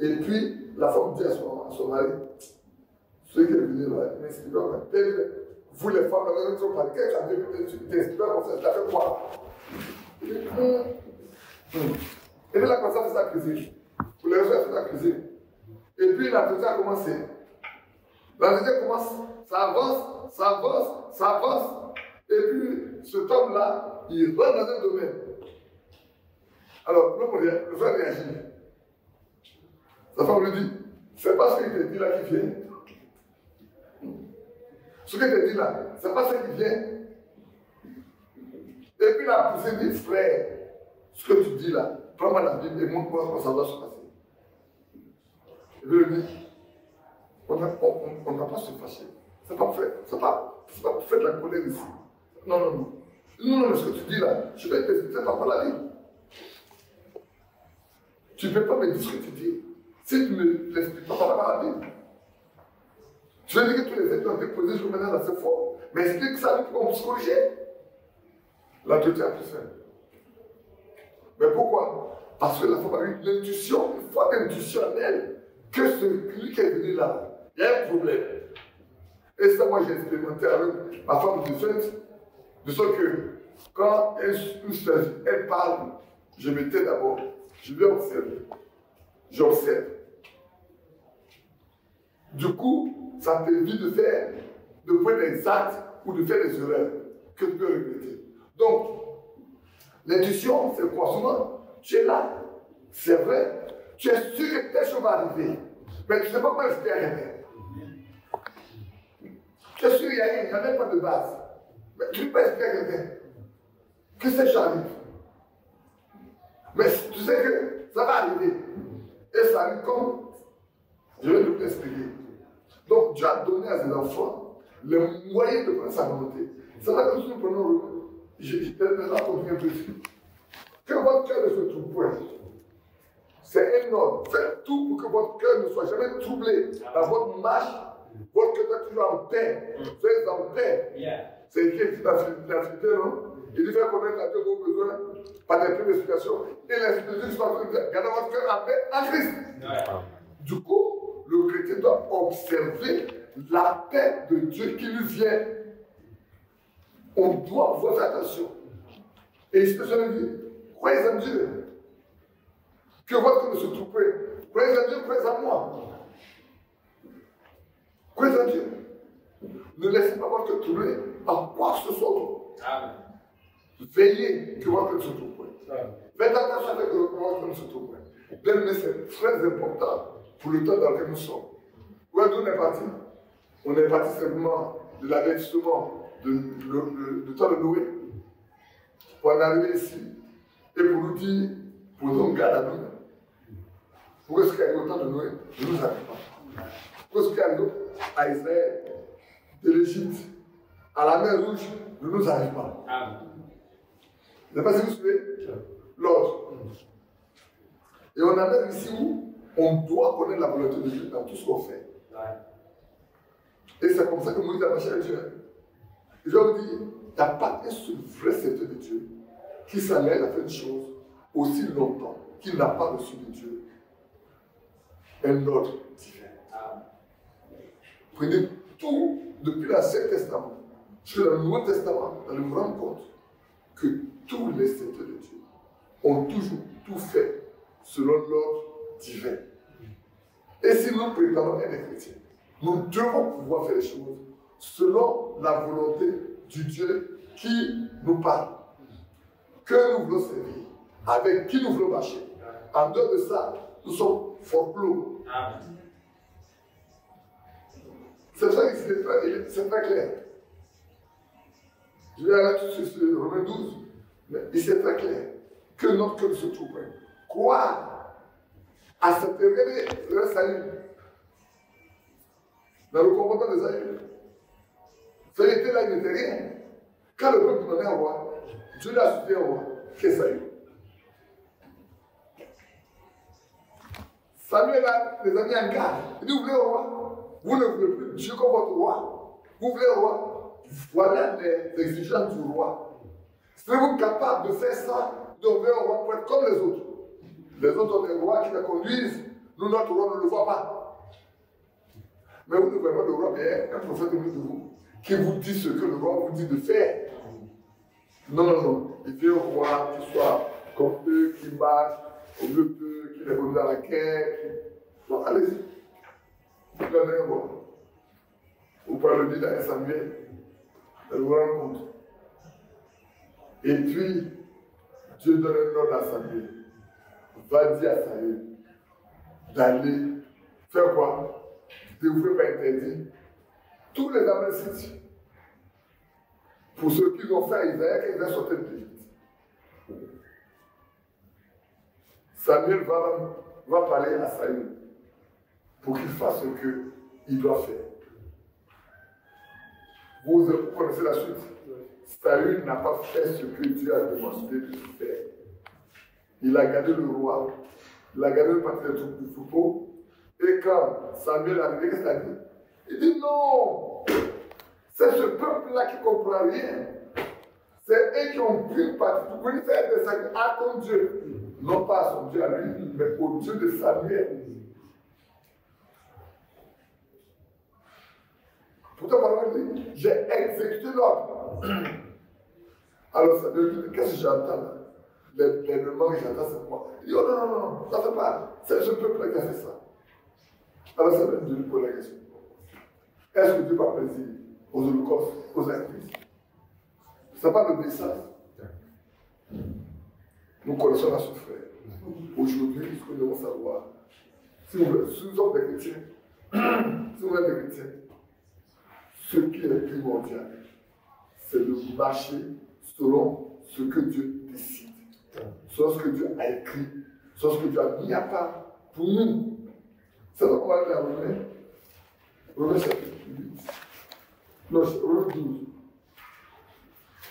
Et puis, la femme dit à son mari, celui qui est venu là, il n'inspire pas confiance. Vous les femmes, vous avez trop parlé. Quelqu'un qui a dit, tu n'inspires pas confiance, tu as fait quoi? Et puis là, comme ça, c'est sa cuisine. Pour les reçoivre, c'est sa cuisine. Et puis, l'entretien a commencé. L'entretien commence, ça avance. Et puis, cet homme-là, il rentre dans un domaine. Alors, le frère réagit. Sa femme lui dit, c'est pas ce qu'il te dit là qui vient. Ce qu'il te dit là, c'est pas ce qui vient. Et puis la poussée dit, frère, ce que tu dis là, prends-moi la Bible et montre-moi comment ça va se passer. Et puis il dit, on n'a pas se fâcher. C'est pas pour faire de la colère ici. Non, ce que tu dis là, je vais t'expliquer par la Bible. Tu ne peux pas me dire ce que tu dis. Si tu ne l'expliques pas par la Bible. Je vais dire que tous les exemples ont été posés jusqu'au maintenant, c'est faux. Mais explique ça pour qu'on puisse corriger. L'entretien est plus simple. Mais pourquoi? Parce que la femme a eu l'intuition, une forte intuition en elle, que celui qui est venu là, il y a un problème. Et ça, moi, j'ai expérimenté avec ma femme de fait, de sorte que quand elle parle, je me tais d'abord, je vais observer. J'observe. Du coup, ça t'évite de faire, de prendre des actes ou de faire des erreurs que tu peux regretter. Donc, l'intuition, c'est quoi? Souvent, tu es là, c'est vrai, tu es sûr que telle chose va arriver, mais tu ne sais pas comment expliquer rien. Tu es sûr qu'il n'y a rien, il n'y a même pas de base. Mais tu ne peux pas expliquer rien. Que cette chose arrive. Mais tu sais que ça va arriver. Et ça arrive comme je vais nous l'expliquer. Donc, Dieu a donné à ses enfants les moyens de prendre sa volonté. C'est là que nous prenons j'étais là pour bien précis. Que votre cœur ne se trouble point. C'est énorme. Faites tout pour que votre cœur ne soit jamais troublé dans votre marche. Votre cœur est toujours en paix. Soyez en paix. C'est écrit dans la Trinité, non? Il dit faire connaître à Dieu vos besoins par des prises d'explication. Et l'Esprit de Dieu soit gardez votre cœur en paix en Christ. Du coup, le chrétien doit observer la paix de Dieu qui lui vient. On doit faire attention. Et je te dis, croyez en Dieu. Que votre cœur ne se trouve pas. Croyez en Dieu, croyez en moi. Croyez en Dieu. Ne laissez pas votre cœur troubler par quoi que ce soit. Amen. Veillez que votre cœur ne se trouve pas. Faites attention avec votre cœur ne se trouve pas. Bien, c'est très important pour le temps dans lequel nous sommes. Où est-ce qu'on est parti? On est parti simplement de l'avertissement du temps de Noé pour en arriver ici et pour nous dire, pour nous garder à nous. Pourquoi est-ce qu'il y a eu autant de Noé? Ne nous arrive pas. Pourquoi est-ce qu'il y a eu à Israël, de l'Égypte, à la mer Rouge, ne nous arrive pas? Je ne sais pas si vous suivez l'ordre. Et on arrive ici où on doit connaître la volonté de Dieu dans tout ce qu'on fait. Et c'est comme ça que Moïse a marché avec Dieu. Et je vais vous dire, il n'y a pas un seul vrai serviteur de Dieu qui s'enlève à faire une chose aussi longtemps qu'il n'a pas reçu de Dieu un ordre divin. Prenez tout depuis l'Ancien Testament jusqu'au Nouveau Testament, dans le grand compte que tous les serviteurs de Dieu ont toujours tout fait selon l'ordre divin. Et si nous prétendons être des chrétiens, nous devons pouvoir faire les choses selon la volonté du Dieu qui nous parle, que nous voulons servir, avec qui nous voulons marcher. En dehors de ça, nous sommes forclos. C'est ça que c'est très clair. Je vais aller tout de suite sur Romains 12, mais c'est très clair que notre cœur se trouve. Croire à cette le salut dans le comportement des aïeux. Ça était là, il n'était rien. Quand le peuple demandait un roi, Dieu lui a soutenu un roi. Qu'est-ce que ça y est? Samuel a les amis en garde. Il dit, vous voulez un roi? Vous ne voulez plus Dieu comme votre roi. Vous voulez un roi? Voilà les exigences du roi. Serez-vous capable de faire ça, de devenir un roi pour être comme les autres? Les autres ont des rois qui les conduisent. Nous, notre roi ne le voit pas. Mais vous ne voyez pas le roi, mais un prophète au milieu de vous qui vous dit ce que le roi vous dit de faire. Non, non, non. Il veut un roi qui soit comme eux, qui marche au milieu d'eux, qui les conduit dans la guerre. Non, allez-y. Vous donnez un roi. Vous pouvez le dire dans Samuel. Elle vous rend compte. Et puis, Dieu donne un ordre à Samuel. Va dire à Samuel d'aller faire quoi? De vous pas interdit tous les Amalécites pour ce qu'ils ont fait à Israël quand Israël sortait de l'Égypte. Samuel va parler à Saül pour qu'il fasse ce qu'il doit faire. Vous connaissez la suite. Saül n'a pas fait ce que Dieu a demandé de faire. Il a gardé le roi, il a gardé le parti des troupes du troupeau. Et quand Samuel est arrivé, qu'est-ce qu'il a dit? Il dit non, c'est ce peuple-là qui ne comprend rien. C'est eux qui ont pris une partie. Vous pouvez faire des sacrifices à ton Dieu. Non pas à son Dieu à lui, mais au Dieu de Samuel. Pourtant, par dit, j'ai exécuté l'ordre. Alors Samuel dit, qu'est-ce que j'entends là? l'élément que j'attends, c'est moi. Il dit, oh non, ça ne fait pas. C'est ce peuple qui a fait ça. Alors ça veut dire pour la question. Est-ce que Dieu va plaisir aux holocaustes, aux actrices? Ce n'est pas l'obéissance. Nous connaissons la souffrance. Aujourd'hui, ce que nous devons savoir, si nous sommes des chrétiens, si vous êtes des chrétiens, ce qui est primordial, c'est de marcher selon ce que Dieu décide, selon ce que Dieu a écrit, selon ce que Dieu a mis à part pour nous. C'est donc on va aller à Romains. Romains chapitre 8. Non, Romains 12.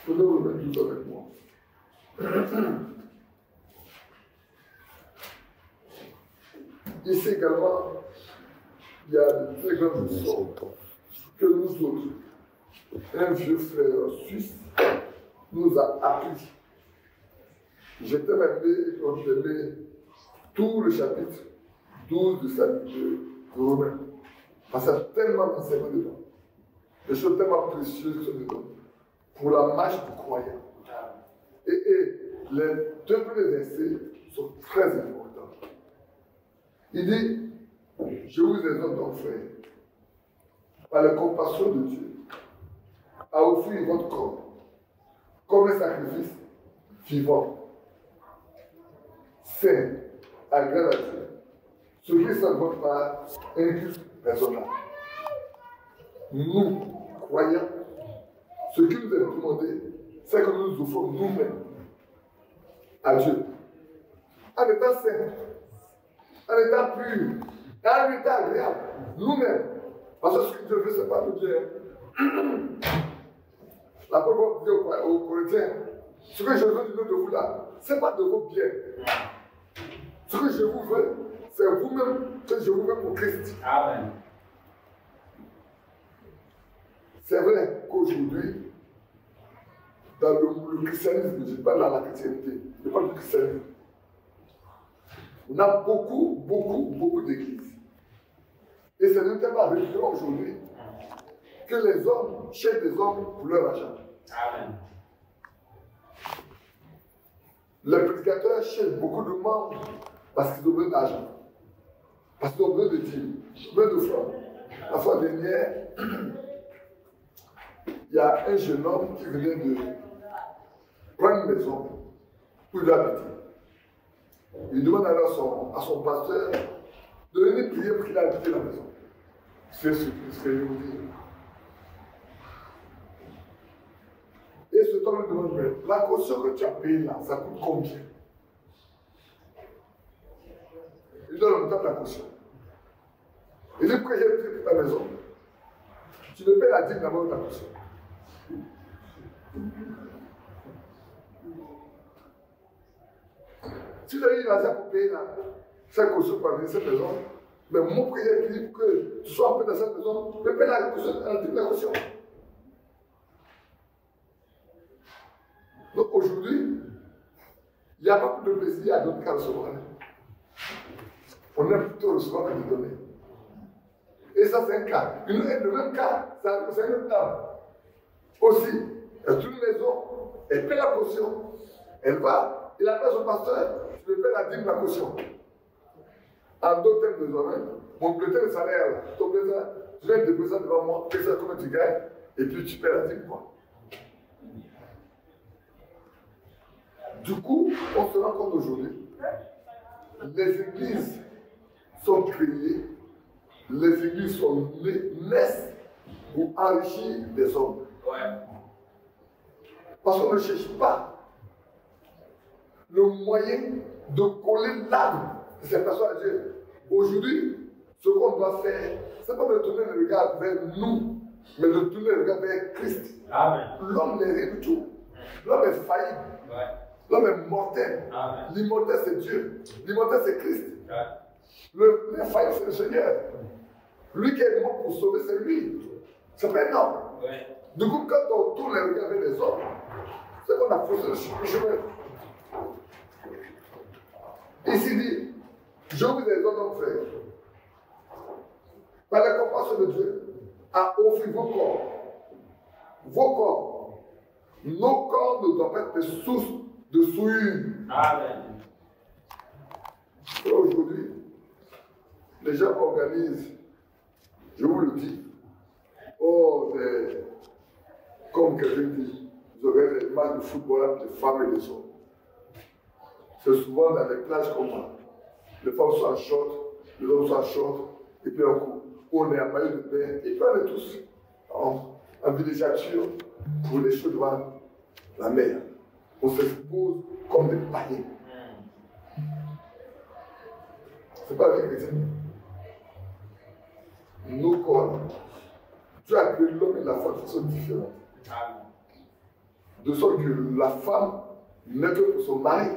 Prenez Romains 12 avec moi. Ici également, il y a de très grandes leçons que nous autres, un vieux frère suisse, nous a appris. J'étais même quand je lis tout le chapitre 12 de Romains. Parce qu'il y a tellement d'enseignements dedans. Des choses tellement précieuses qui sont dedans. Pour la marche du croyant. Et les deux premiers versets sont très importants. Il dit, je vous exhorte donc, frère, par la compassion de Dieu, à offrir votre corps comme un sacrifice vivant, saint, agréable à Dieu, ce qui est de votre part un culte raisonnable. Nous, croyants, ce qui nous est demandé, c'est que nous nous offrons nous-mêmes à Dieu, en étant saint, en étant pur, en étant agréable, nous-mêmes. Parce que ce que Dieu veut, ce n'est pas le Dieu. La parole dit aux Corinthiens, ce que je veux de vous là, ce n'est pas de vos biens. Ce que je vous veux, c'est vous-même que je vous veux pour Christ. Amen. C'est vrai qu'aujourd'hui, dans le christianisme, je parle dans la chrétienté, je parle du christianisme. On a beaucoup d'églises. Et c'est notamment récurrent aujourd'hui que les hommes cherchent des hommes pour leur argent. Amen. Les prédicateurs cherchent beaucoup de membres parce qu'ils ont besoin d'argent. Parce qu'ils ont besoin de dîmes, besoin de francs. La fois dernière, il y a un jeune homme qui venait de prendre une maison pour y habiter. Il demande alors à son pasteur de venir prier pour qu'il ait habité la maison. C'est ce que je vous dis. Et ce temps lui demande, mais la caution que tu as payée là, ça coûte combien? Il donne le montant de la caution. Il dit, pourquoi j'ai pris pour ta maison? Tu ne payes la dîme d'abord de ta caution. Si j'ai eu l'argent pour payer cette caution pour venir cette maison, mais mon prière dit que tu sois un peu dans cette maison, je paye la caution. Donc aujourd'hui, il n'y a pas plus de plaisir à donner qu'à recevoir. On aime plutôt recevoir que de donner. Et ça, c'est un cas. Le même cas, c'est une autre dame. Aussi, elle est une maison, elle paie la caution, elle va, il appelle son pasteur, je paie la dîme de la caution. En d'autres termes, désormais, mon bulletin de salaire, ton bulletin, tu viens de déposer ça devant moi, tu sais combien tu gagnes, et puis tu paies la dîme, quoi. Du coup, on se rend compte aujourd'hui, les églises sont créées, les églises sont naissent pour enrichir les hommes. Ouais. Parce qu'on ne cherche pas le moyen de coller l'âme de ces personnes à Dieu. Aujourd'hui, ce qu'on doit faire, ce n'est pas de tourner le regard vers nous, mais de tourner le regard vers Christ. L'homme n'est rien du tout. L'homme est faillible. Ouais. L'homme est mortel. L'immortel, c'est Dieu. L'immortel, c'est Christ. L'infaillible, c'est le Seigneur. Lui qui est mort pour sauver, c'est lui. C'est pas un homme. Ouais. Du coup, quand on tourne les regards vers les hommes, c'est qu'on a faussé le chemin. Ici dit, je vous exhorte donc, frère, par la compassion de Dieu, à offrir vos corps. Vos corps. Nos corps ne doivent pas être source de souillure. Amen. Aujourd'hui, les gens organisent, je vous le dis, comme quelqu'un dit, vous aurez des matchs de football des femmes et des hommes. C'est souvent dans les plages comme ça. Les femmes sont en short, les hommes sont en short, et puis on est en maillot de bain, et puis on est tous en villégiature pour les choses devant la mer. On s'expose comme des païens. C'est pas avec les chrétiens. Nos corps, Dieu a créé l'homme et la femme qui sont différents. De sorte que la femme n'est que pour son mari.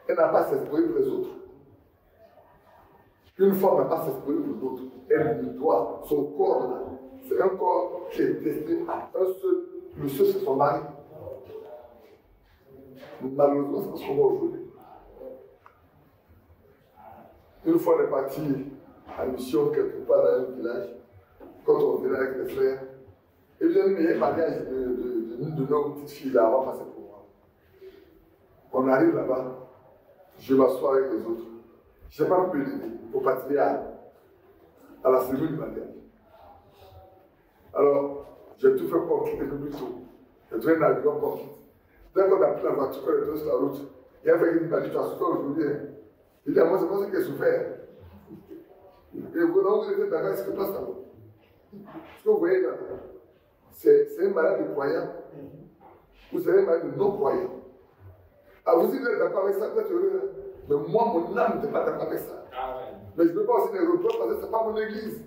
Elle n'a pas à s'exposer pour les autres. Une femme n'a pas à s'exposer pour d'autres. Elle doit, son corps là, c'est un corps qui est destiné à un seul. Le seul, c'est son mari. Malheureusement, c'est ce qu'on voit aujourd'hui. Une fois, on est parti en mission quelque part dans un village, quand on venait avec les frères, et bien, il y a un mariage de nos petites filles là, on va passer pour moi. On arrive là-bas, je m'assois avec les autres. Je n'ai pas pu l'aider pour participer à la cérémonie du mariage. Alors, j'ai tout fait pour quitter un peu plus tôt. J'ai trouvé un avion pour quitter. Dès qu'on a pris la voiture, on est tous sur la route. Il y a fait une m'a dit, tu as souffert aujourd'hui. Il dit, moi, c'est pas ce qui a souffert. Et vous, non, vous êtes d'accord, ce qui se passe là-bas. Ce que vous voyez là, c'est un malade de croyant. Ou c'est un malade de non-croyant. Ah, vous êtes d'accord avec ça, peut-être heureux. Mais moi, mon âme n'était pas d'accord avec ça. Mais je ne peux pas aussi les reprocher parce que ce n'est pas mon église.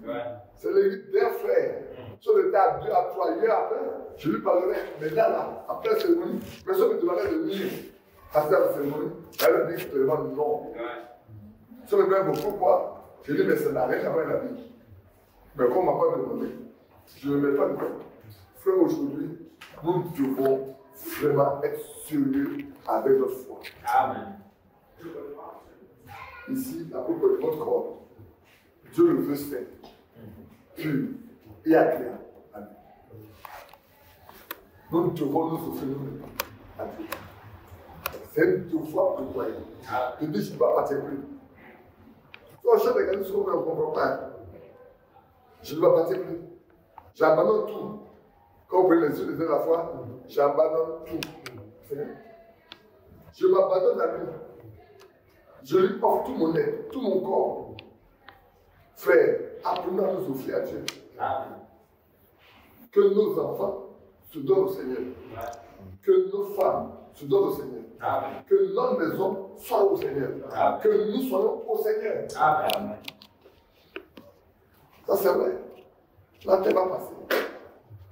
C'est l'église d'un frère. Si on était à 2, à 3 years après, je lui parlerai. Mais là, après la cérémonie, personne ne me demandait de venir passer à la cérémonie. Elle a dit clairement non. Si on me demande pourquoi, je dis mais ça n'a rien à voir avec la vie. Mais comme on ne m'a pas demandé, je ne me mets pas dedans. Frère, aujourd'hui, nous devons vraiment être sérieux avec notre foi. Amen. Ici, à propos de votre corps, Dieu le veut saint, pur et agréable. Amen. Nous devons nous offrir nous-mêmes à Dieu. C'est une devoir pour toi. Je dis, je ne vais pas partir plus. Quand je chante avec nous, on ne comprend pas. Je ne vais pas partir plus. J'abandonne tout. Quand vous prenez les yeux de la foi, j'abandonne tout. Je m'abandonne à lui. Je lui offre tout mon être, tout mon corps. Frère, apprenons à nous offrir à Dieu. Amen. Que nos enfants se donnent au Seigneur. Amen. Que nos femmes se donnent au Seigneur. Amen. Que notre maison soit au Seigneur. Amen. Que nous soyons au Seigneur. Amen. Ça c'est vrai. La terre va passer.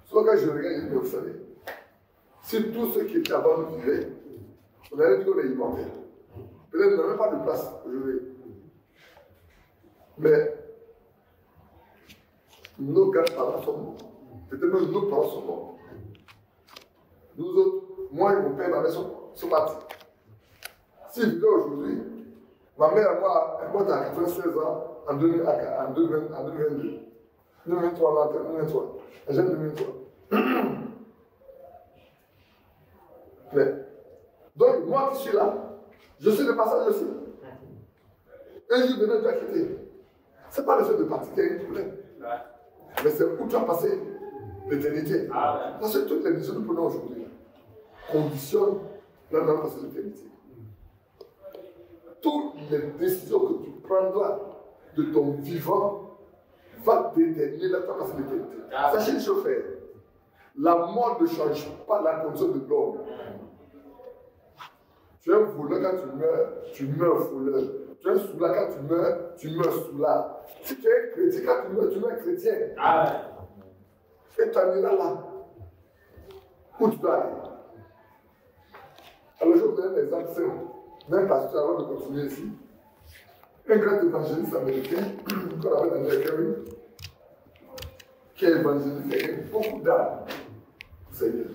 Soit quand je regarde, je me vous savez, si tous ceux qui étaient avant nous vivaient, on allait dire qu'on est immortel. Peut-être qu'on n'a même pas de place aujourd'hui. Mais nos grands-parents sont morts. Peut-être même nos parents sont morts. Nous autres, moi et mon père, ma mère sont partis. S'ils vivaient aujourd'hui, ma mère et moi, elle monte à 96 ans en 2022. 2023, 2023. J'aime 2023. Mais, donc, moi qui suis là, je suis de passage aussi. Un jour donné, tu as quitté. Ce n'est pas le fait de partir qui a un problème. Mais c'est où tu as passé l'éternité. Parce que toutes les décisions que nous prenons aujourd'hui conditionnent là dans passage l'éternité. Toutes les décisions que tu prendras de ton vivant va déterminer la passage l'éternité. Sachez une chose, frère. La mort ne change pas la condition de l'homme. Tu es un voleur quand tu meurs voleur. Tu es un soulard quand tu meurs soulard. Si tu es un chrétien quand tu meurs chrétien. Amen. Et tu en iras là. Où tu dois aller. Alors je vous donne un exemple simple. Même pasteur avant de continuer ici. Un grand évangéliste américain, qu'on appelle André Carey, qui est évangéliste, qui a beaucoup d'âme au Seigneur.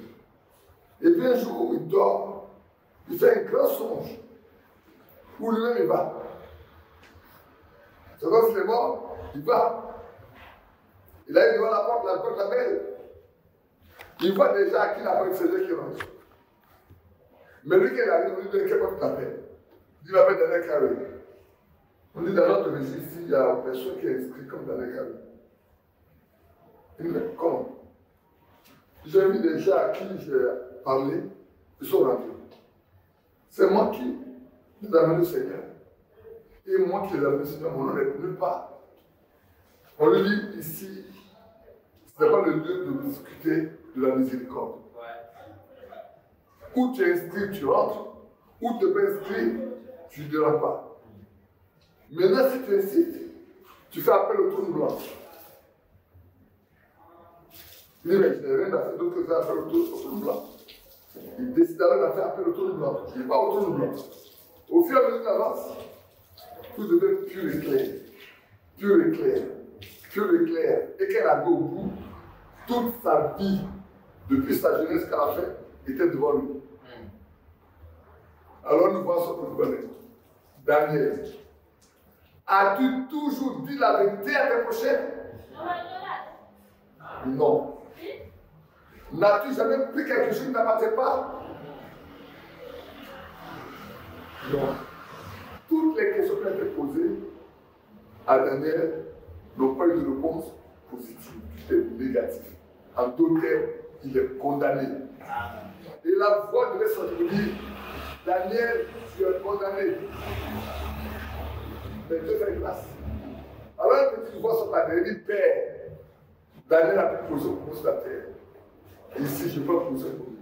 Et puis un jour, il dort. Il fait un grand songe où lui-même il va. C'est quand il est mort, il va. Il arrive devant la porte la belle. Il voit déjà à qui la porte Seigneur qui rentre. Mais lui qui est arrivé, on lui dit, qu'est-ce que tu t'appelles? Il m'appelle Daniel Carré. On dit dans notre registre ici, il y a personne qui est inscrit comme Daniel Carré. Il me dit, mais comment? J'ai vu des gens à qui j'ai parlé, ils sont rentrés. C'est moi qui les ai amenés au Seigneur. Et moi qui les ai amenés au Seigneur, mon nom n'est nulle part. On lui dit ici, ce n'est pas le lieu de discuter de la miséricorde. Où tu es inscrit, tu rentres. Où tu n'es pas inscrit, tu ne rentres pas. Maintenant, si tu insistes, tu fais appel au trône blanc. Il dit, mais je n'ai rien à faire d'autre que faire appel au trône blanc. Il décide alors de faire appel au trône blanc. Il n'est pas au trône blanc. Au fur et à mesure qu'il avance, tout devient pur et clair. Pur et clair. Pur et clair. Et qu'elle a au bout, toute sa vie, depuis sa jeunesse qu'elle a fait, était devant lui. Alors nous voyons ce que nous connaissons. Daniel. As-tu toujours dit la vérité à tes prochains? Non. N'as-tu jamais pris quelque chose qui ne t'appartient pas? Non. Toutes les questions qui ont été posées à Daniel n'ont pas eu de réponse positive, c'était négatif. En d'autres termes, il est condamné. Et la voix devait s'entendre. Daniel, tu es condamné. Mais Dieu fait grâce. Alors une petite voix sur la terre, il dit, Père, Daniel a pu poser pour sur la terre. Et ici, je peux poser pour lui.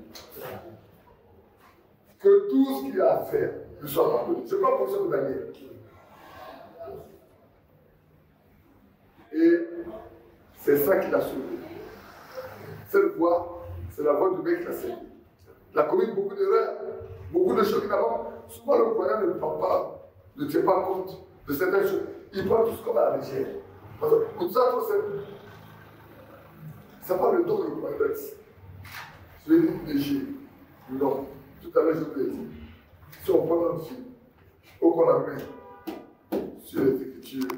Que tout ce qu'il a à faire lui soit pardonné. Je peux poser pour Daniel. Et c'est ça qui l'a sauvé. Cette voix, c'est la voix du mec qui l'a sauvé. Il a commis beaucoup d'erreurs, beaucoup de choses qu'il n'a pas. Souvent, le croyant ne prend pas, ne tient pas compte de certaines choses. Il prend tout ce comme à la légère. Pour ça, c'est pas le don de l'obéissance. Je vais dire léger. Non. Tout à l'heure, je vous l'ai dit. Si on prend notre vie, ou qu'on la met sur les Écritures,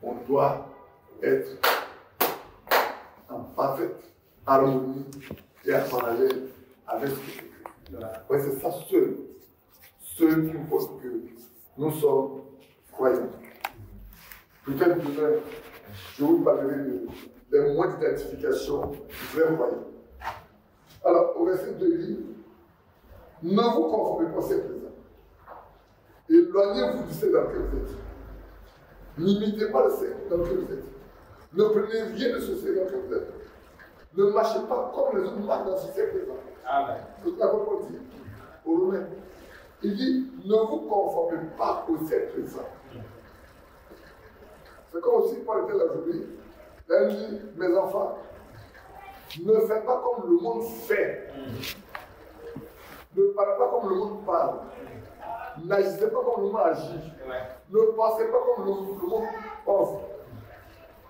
on doit être en parfaite harmonie et en parallèle avec ce qui est écrit. Oui, c'est ça seul qui montre que nous sommes croyants. Peut-être demain, je vous parlerai des moyens d'identification du vrai croyant. Alors, au verset 2, il dit, ne vous conformez pas à ces présents. Éloignez-vous du siècle dans lequel vous êtes. N'imitez pas le siècle dans lequel vous êtes. Ne prenez rien de ce siècle dans lequel vous êtes. Ne marchez pas comme les autres marchent dans ce siècle présent. Amen. C'est ce que Paul dit aux Romains. Il dit, ne vous conformez pas au siècle présent. C'est comme aussi Paul était là aujourd'hui. Il dit, mes enfants, ne faites pas comme le monde fait. Ne parlez pas comme le monde parle. N'agissez pas comme le monde agit. Ne pensez pas comme le monde pense.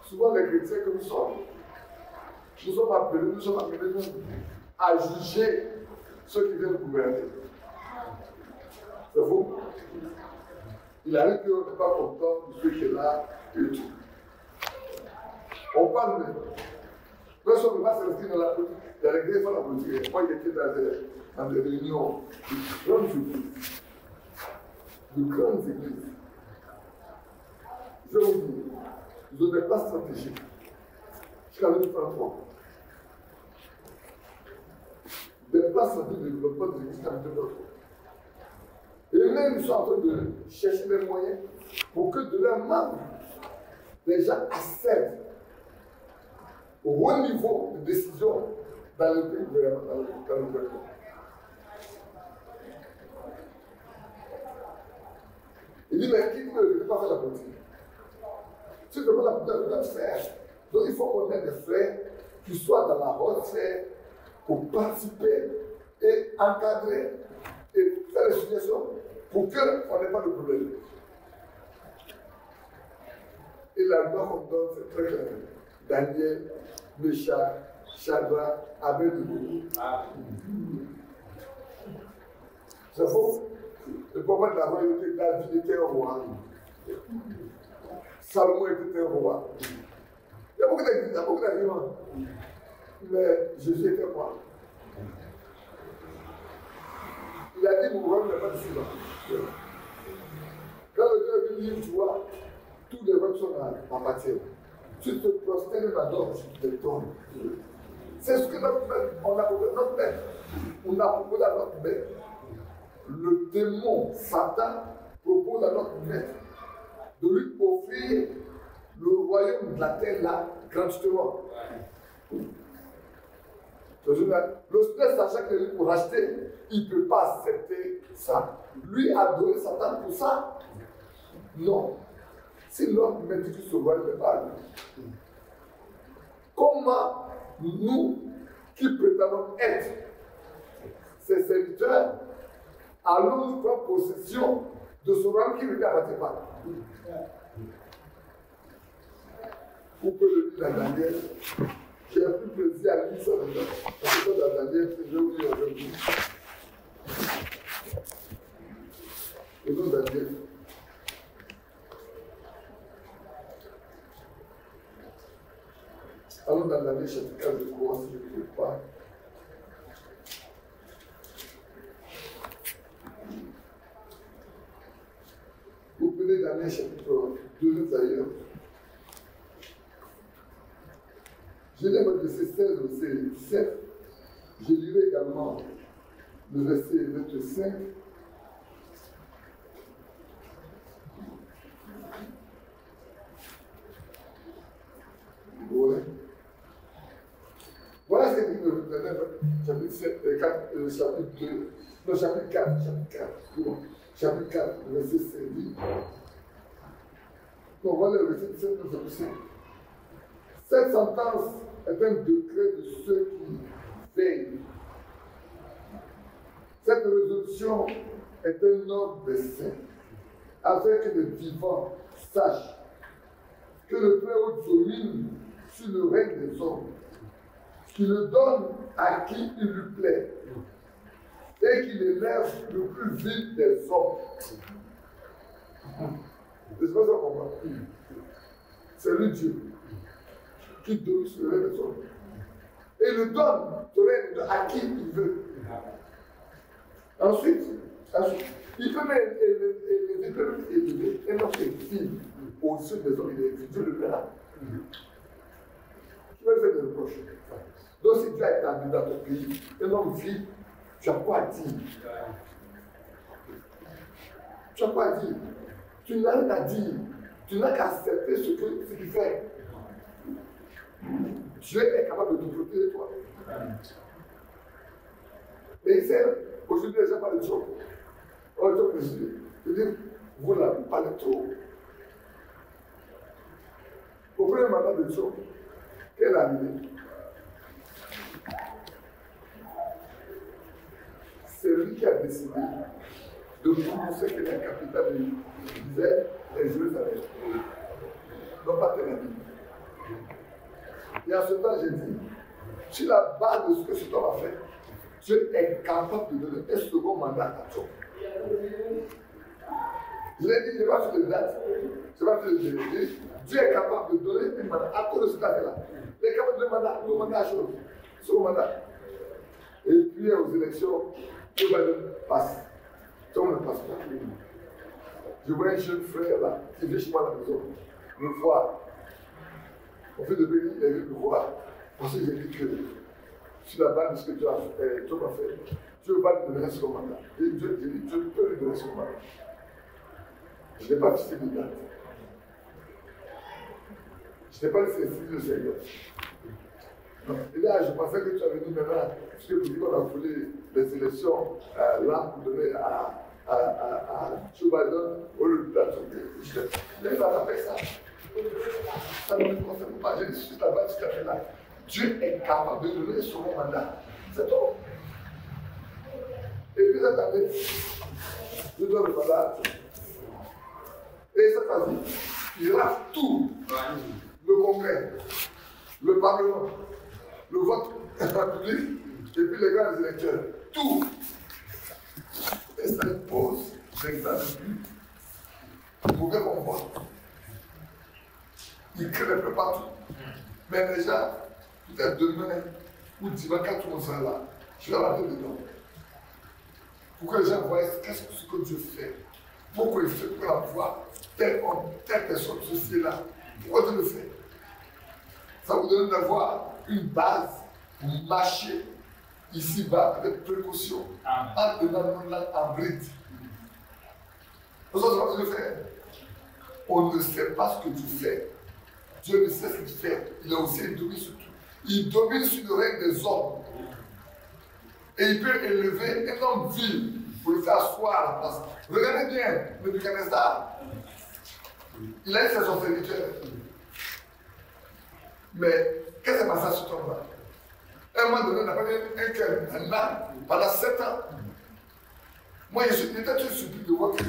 Souvent, les chrétiens que nous sommes appelés à juger ceux qui viennent gouverner. C'est faux. Il arrive qu'on n'est pas content de ceux qui sont là et tout. On parle de. Personne ne peut pas s'inscrire dans la politique. Il y a les grands fois la politique. Moi, j'étais dans des réunions de grandes églises. De grandes églises. Je vous dis, ils ont des plans stratégiques. Jusqu'à 2033. Des plans stratégiques de développement de l'église jusqu'à 2033. Et même, ils sont en train de chercher des moyens pour que de leurs membres, les gens accèdent au haut niveau de décision dans le pays gouvernemental. Il dit, mais qui ne veut pas faire la politique? Si tu veux la politique, tu dois faire. Donc il faut qu'on ait des frères qui soient dans la haute sphère pour participer et encadrer et faire les suggestions pour qu'on n'ait pas de problème. Et la loi qu'on donne, c'est très clair. Daniel, Meshach, Shadrach, Abednego. C'est faux. Le prophète de la royauté, David était un roi. Salomon était un roi. Il y a beaucoup d'arguments. Mais Jésus était roi. Il a dit, mon royaume n'est pas d'ici là. Quand le Dieu est venu, tu vois, tous les royaumes sont en matière. Tu te prosternes d'abord, tu te tombes. C'est ce que notre maître, on a proposé notre maître. On a proposé à notre maître. Le démon, Satan, propose à notre maître de lui offrir le royaume de la terre là, gratuitement. Le Seigneur, sachant que lui, pour racheter, il ne peut pas accepter ça. Lui a donné Satan pour ça? Non. Si l'homme me dit que ce royaume n'est pas lui, comment nous, qui prétendons être ses serviteurs, allons-nous prendre possession de ce royaume qui ne lui appartient pas? Vous pouvez le lire dans Daniel. J'ai pris plaisir à lire ça dedans. Parce que dans Daniel, je vais vous lire aujourd'hui. Et donc Daniel. Allons dans Daniel chapitre 4, je crois, si je ne me trompe pas. Vous prenez Daniel chapitre 2 d'ailleurs. Je lis le verset 16, verset 17. Je lirai également le verset 25. Ouais. Voilà ce que dit le chapitre 7, 4, chapitre 2. Non, chapitre 4, chapitre 4, verset 16. Donc voilà le verset 17, verset 5. Cette sentence est un décret de ceux qui veillent. Cette résolution est un ordre des saints, afin que les vivants sachent que le Très-Haut domine sur le règne des hommes, qu'il le donne à qui il lui plaît, et qu'il élève le plus vil des hommes. C'est pas ça qu'on comprend. C'est lui Dieu qui donne sur le règne des hommes. Et le donne de règne à qui il veut. Ensuite, il peut même élever un autre fille au-dessus des hommes. Dieu le verra. Tu vas lui faire des reproches. Donc, si tu as établi dans ton pays, un homme vit, tu as quoi dire? Tu as quoi dire? Tu n'as rien à dire. Tu n'as qu'à accepter ce qu'il fait. Dieu est capable de te protéger, toi. Mais aujourd'hui, les gens parlent trop. On est trop précis. Je dis, vous là, vous parlez trop. Au premier mandat de Dieu, quelle année? C'est lui qui a décidé de prononcer que la capitale disait les Jérusalem. Non pas Tel Aviv. Et en ce temps, j'ai dit, sur la base de ce que cet homme a fait, Dieu est capable de donner un second mandat à Job. Je l'ai dit, je ne vais pas faire de date, je ne vais pas faire de délai. Dieu est capable de donner un mandat à cause de cet affaire-là. Il est capable de donner un mandat à Job. Second mandat. Et puis aux élections, Joe Biden passe. Tout le monde ne passe pas. Je vois un jeune frère là, qui vient chez moi à la maison, me voir. On fait de béni, il est venu me voir. Parce que j'ai dit que sur la base de ce que Dieu a fait, Dieu va lui donner un second mandat. Et Dieu dit, Dieu peut lui donner un second mandat. Je n'ai pas fixé de date. Je n'ai pas laissé le Seigneur. Et là, je pensais que tu avais dit maintenant, parce que vous dites qu'on a voulu les élections là pour donner à Joe Biden au lieu de date. Je n'ai pas fait ça. Ça ne me concerne pas. J'ai dit sur la base de ce qu'il a là. Dieu est capable de donner son mandat. C'est tout. Et puis cette année, je donne le mandat. Et cette année, il rate tout. Le Congrès, le Parlement, le vote public, et puis les grands électeurs. Tout. Et ça impose l'examen public. Vous pouvez comprendre. Il crée un peu partout. Mais les gens, peut-être demain ou dimanche, quand tout le monde sera là, je vais rentrer dedans. pour que les gens voient qu'est-ce que Dieu fait. Pourquoi il fait pour la voix telle personne, ceci et là. Pourquoi Dieu le fait? Ça vous donne d'avoir une base pour marcher ici-bas avec précaution, en donnant en bride. Nous sommes Dieu fait. On ne sait pas ce que Dieu fait. Dieu ne sait ce qu'il fait. Il a aussi domine sur tout. Il domine sur le règne des hommes. Et il peut élever un homme vil pour le faire asseoir à la place. Regardez bien, Nebuchadnezzar. Il a dit à son serviteur. Mais qu'est-ce qui s'est passé à cet homme-là? À un moment donné, on n'a pas eu un cœur, un âme, pendant 7 ans. Moi, j'étais très surpris de voir que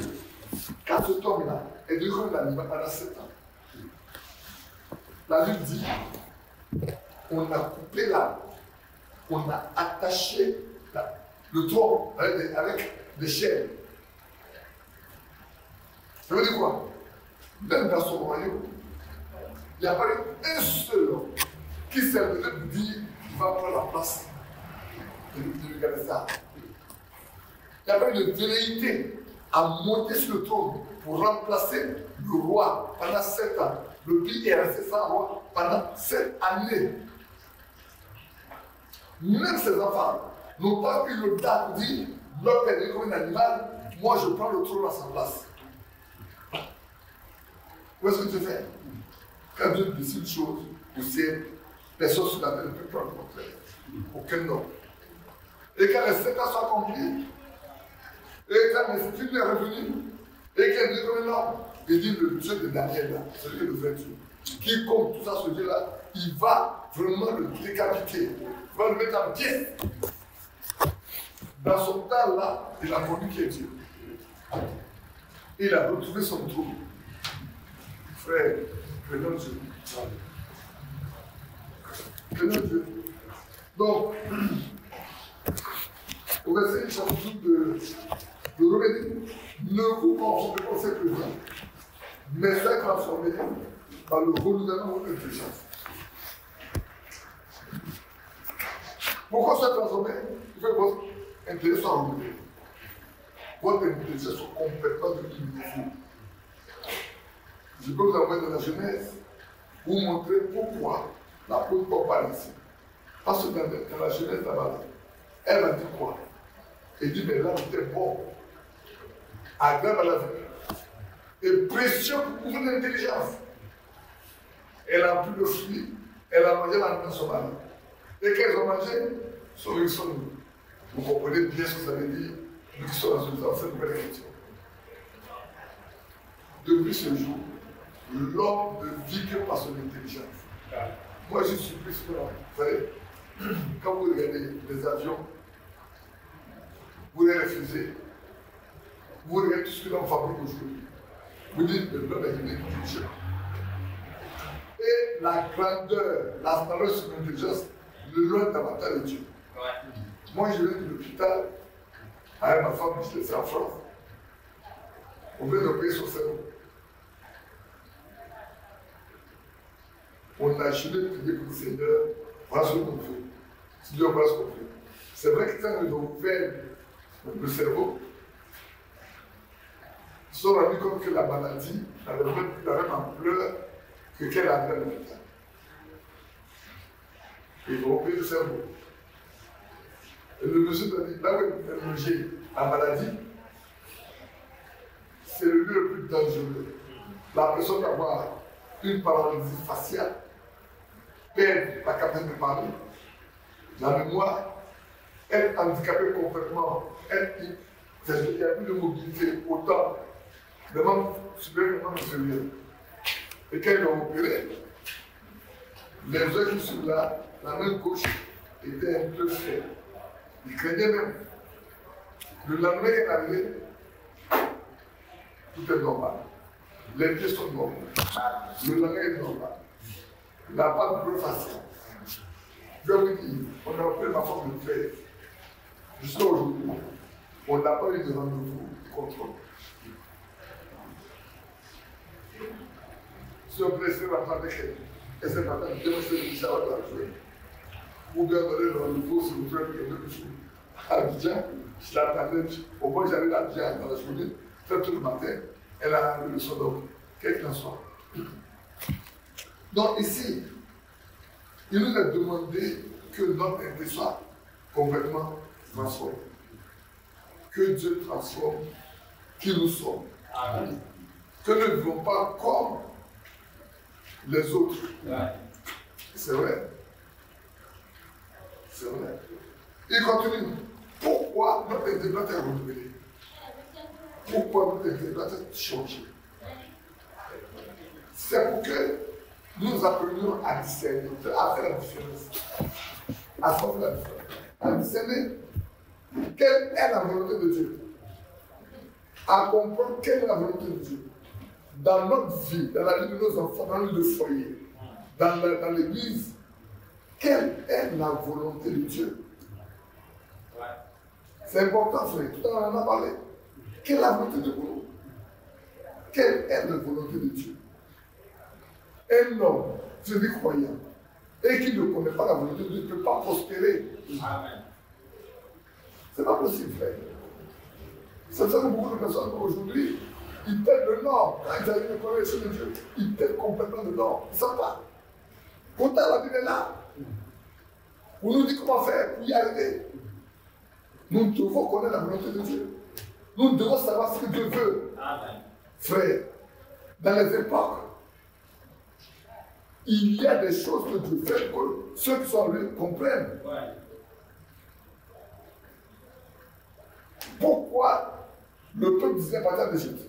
quand cet homme-là est devenu comme l'animal pendant 7 ans, la Bible dit on a coupé l'âme, on a attaché le tronc avec des chaînes. Ça veut dire quoi? Même dans son royaume, il n'y a pas eu un seul homme qui s'est levé pour dire qu'il va prendre la place de Nebuchadnezzar. Il n'y a pas eu de velléité à monter sur le trône pour remplacer le roi pendant 7 ans. Le pays est resté sans roi pendant 7 années. Même ses enfants n'ont pas eu le temps de dire l'homme est né comme un animal, moi je prends le trône à sa place. Où est-ce que tu fais? Quand Dieu décide une chose, vous savez, personne sur la terre ne peut prendre le contraire. Aucun homme. Et quand les 7 ans sont accomplis, et quand les films est revenu, et qu'il dit comme un homme, il dit le Dieu de Daniel, là, celui qui est le vrai Dieu, qui compte tout ça, ce Dieu-là, il va vraiment le décapiter, il va le mettre en pièces. Dans son temps là, il a connu qui est Dieu. Il a retrouvé son trône. Frère, prenons Dieu. Prenons Dieu. Donc, au verset chapitre de Romains, ne vous conformez pas cette présent, mais soyez transformés par le renouvellement de votre intelligence. Pourquoi soyez transformés? Il faut que votre intelligence soit renouvelée. Votre intelligence soit complètement de nouveau. Je peux vous envoyer dans la Genèse, vous montrer pourquoi l'apôtre Paul parle ici. Parce que dans la Genèse, là-bas, elle a dit quoi? Elle dit, mais là, c'était bon, agréable à la vue, et précieux pour une intelligence. Elle a pris le fruit, elle a mangé la main son mari. Et qu'elles ont mangé, ils sont nous. Vous comprenez bien ce que ça veut dire, nous qui sommes dans cette nouvelle écriture. Depuis ce jour, l'homme ne vit que par son intelligence. Moi, je suis plus que vous savez, quand vous regardez les avions, vous les refusez, vous regardez tout ce que l'on fabrique aujourd'hui. Vous dites que l'homme est intelligent. Et la grandeur, la valeur de son intelligence, le loin davantage de Dieu. Moi, je vais de l'hôpital avec ma femme, je laissais en France. On vient de payer son cerveau. On a acheté prier pour le Seigneur, voilà ce qu'on fait. Si Dieu voit ce qu'on fait. C'est vrai que quand ils ont ouvert le cerveau, ils se sont rendus compte que la maladie avait la même ampleur que qu'elle avait à l'hôpital. Ils ont opéré le cerveau. Et le monsieur a dit, là où est logé la maladie, c'est le lieu le plus dangereux. La personne va avoir une paralysie faciale, perdre la capacité de parler, la mémoire, être handicapé complètement, il n'y a plus de mobilité, autant, les membres supérieurs, les membres inférieurs. Et quand ils l'ont opéré, les yeux qui sont là, la main gauche était un peu faible. Il craignait même. Le lendemain qu'il est arrivé, tout est normal. Les pieds sont normaux. Le langage est normal. Il n'a pas de bleu facial. Je vais vous dire, on a pris ma forme de faire. Jusqu'à aujourd'hui, on n'a pas eu de rendez-vous de contrôle. Si on blessé va prendre quelqu'un, et c'est pas tant de démontrer que ça va jouer. Ou bien donner le rendez-vous si vous faites quelque chose à Abidjan, Je l'attendais, au moins j'allais la dire dans la journée, très tôt le matin, elle a le son d'homme, quel qu'il en soit. Donc ici, il nous a demandé que notre été soit complètement transformé. Que Dieu transforme qui nous sommes. Amen. Que nous ne vivons pas comme les autres. Ouais. C'est vrai. C'est vrai. Il continue. Pourquoi notre été doit être renouvelé? Pourquoi notre été doit être changé? C'est pour que nous apprenions à discerner, à faire la différence. À faire la différence. À discerner quelle est la volonté de Dieu. À comprendre quelle est la volonté de Dieu. Dans notre vie, dans la vie de nos enfants, dans le foyer, dans l'église, quelle est la volonté de Dieu? C'est important, frère. Tout à l'heure, on en a parlé. Quelle est la volonté de Dieu? Quelle est la volonté de Dieu? Un homme, je dis croyant, et qui ne connaît pas la volonté de Dieu ne peut pas prospérer. Amen. Ce n'est pas possible, frère. C'est ça que beaucoup de personnes aujourd'hui, ils perdent le nord. Quand ils arrivent à connaître de Dieu, ils perdent complètement le nord. Ils ne savent pas. Pourtant, la Bible est là. On nous dit comment faire pour y arriver. Nous devons connaître la volonté de Dieu. Nous devons savoir ce que Dieu veut. Amen. Frère, dans les époques, il y a des choses que Dieu fait que ceux qui sont en lui comprennent. Ouais. Pourquoi le peuple disait partir d'Égypte?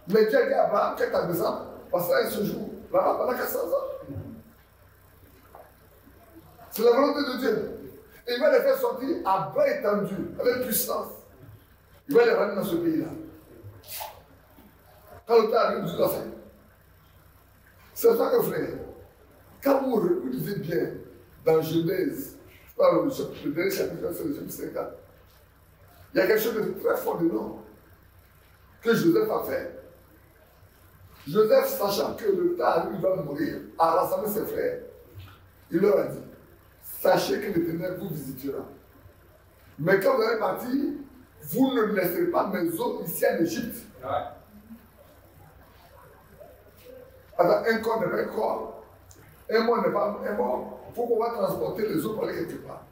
Mais Dieu a dit à Abraham, quel est ta descendance? Parce qu'il se joue là-bas pendant 400 ans. C'est la volonté de Dieu. Et il va les faire sortir à bras étendu, avec puissance. Il va les ramener dans ce pays-là. Quand le temps arrive, Dieu l'a fait. C'est ça que frère, quand vous lisez bien dans Genèse, le dernier chapitre, c'est le chapitre 50, il y a quelque chose de très fort dedans que Joseph a fait. Joseph, sachant que le temps arrive, il va mourir, a rassemblé ses frères. Il leur a dit, sachez que l'Éternel vous visitera. Mais quand vous allez partir, vous ne laisserez pas mes os ici en Égypte. Ouais. Alors, un corps n'est pas un corps. Un mort n'est pas un mort. Il faut qu'on va transporter les os pour aller quelque part.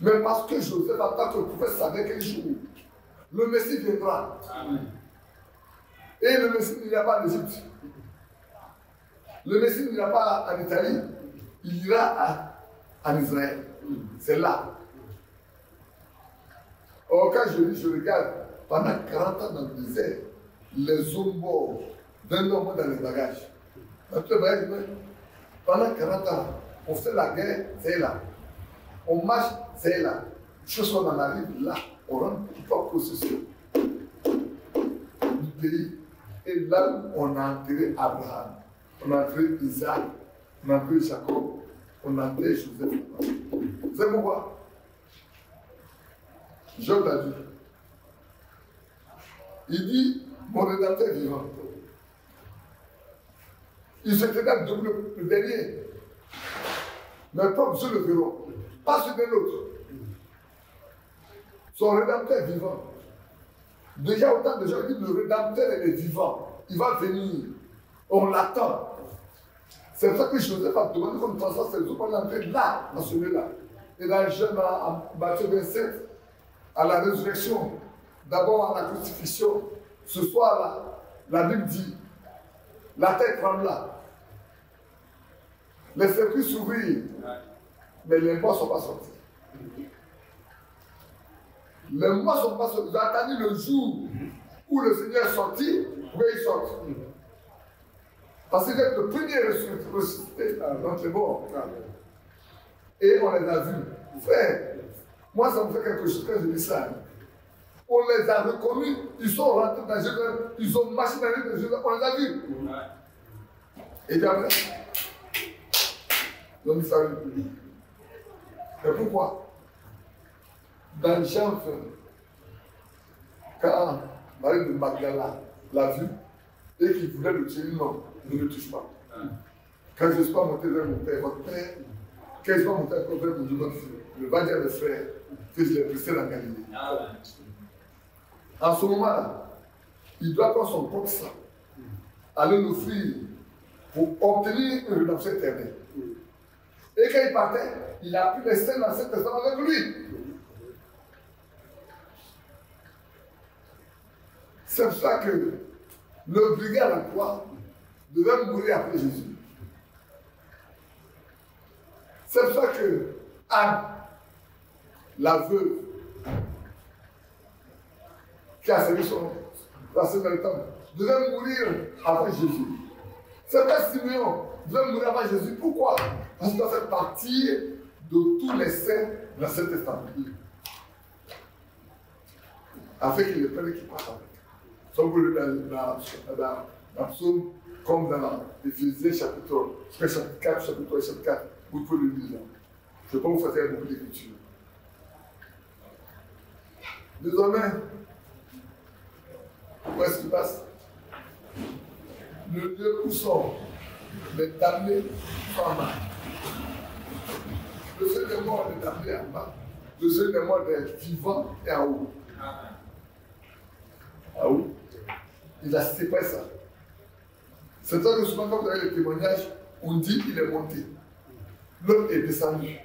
Mais parce que Joseph, en tant que prophète, savait quel jour le Messie viendra. Amen. Et le Messie n'ira pas en Égypte. Le Messie n'ira pas en Italie. Il ira en Israël. C'est là. Or, quand je regarde, pendant 40 ans dans le désert, les hommes morts d'un homme dans les bagages. Pendant 40 ans, on fait la guerre, c'est là. On marche, c'est là. Chose qu'on en arrive là, on rentre dans le processus du pays. Et là où on a enterré Abraham, on a enterré Isaac, on a enterré Jacob, on a enterré Joseph. Vous savez pourquoi? Job l'a dit. Il dit, mon rédempteur est vivant. Il se tenait double le dernier. Mais comme ceux le verront, pas celui de l'autre. Son rédempteur est vivant. Déjà autant de gens disent le rédempteur est vivant. Il va venir. On l'attend. C'est pour ça que Joseph a demandé qu'on transforme ses eaux pour l'entrer là, dans celui-là. Et dans Jean, en Matthieu 27, à la résurrection, d'abord à la crucifixion, ce soir-là, la Bible dit, la terre trembla. Les circuits s'ouvrirent, mais les morts ne sont pas sortis. Les morts ne sont pas sortis. Vous avez attendu le jour où le Seigneur est sorti, où il sort. Parce qu'il est le premier ressuscité dans les morts. Et on les a vus. Frère, moi ça me fait quelque chose quand je dis ça. On les a reconnus, ils sont rentrés dans Jérusalem, ils ont marché dans les rues de Jérusalem, on les a vus. Et puis après, ils ont disparu. Et pourquoi? Dans Jean 20, quand Marie de Magdala l'a vu et qu'il voulait le tuer, non, ne le touche pas. Quand je ne suis pas monté vers mon père, votre père, quand je ne suis pas monté vers mon Dieu, votre fils, ne va dire à mes frères, que je l'ai poussé dans Galilée. En ce moment-là, il doit prendre son propre sang, aller l'offrir pour obtenir une rédemption éternelle. Et quand il partait, il a pris les scènes dans l'Ancien Testament avec lui. C'est pour ça que l'obligé à la croix devait mourir après Jésus. C'est pour ça que Anne, la veuve, qui a servi son passé dans le temple, devait mourir après Jésus. C'est pas Simeon devait mourir avant Jésus. Pourquoi? Parce qu'il doit faire partie de tous les saints de l'Ancien Testament. Afin qu'il les prenne et qu'il parte avec. Ça vous le dans Psaume, comme dans Éphésiens chapitre 4, chapitre 4, vous pouvez le lire là. Je ne vais pas vous faire beaucoup d'écriture. Désormais, où est-ce qu'il passe? Le lieu où sont les damnés en bas. Le seul des morts est damné en bas. Le seul des morts est vivant et en haut. Ah oui? Il a séparé ça. C'est vrai que souvent, quand vous avez les témoignages, on dit qu'il est monté. L'autre est descendu.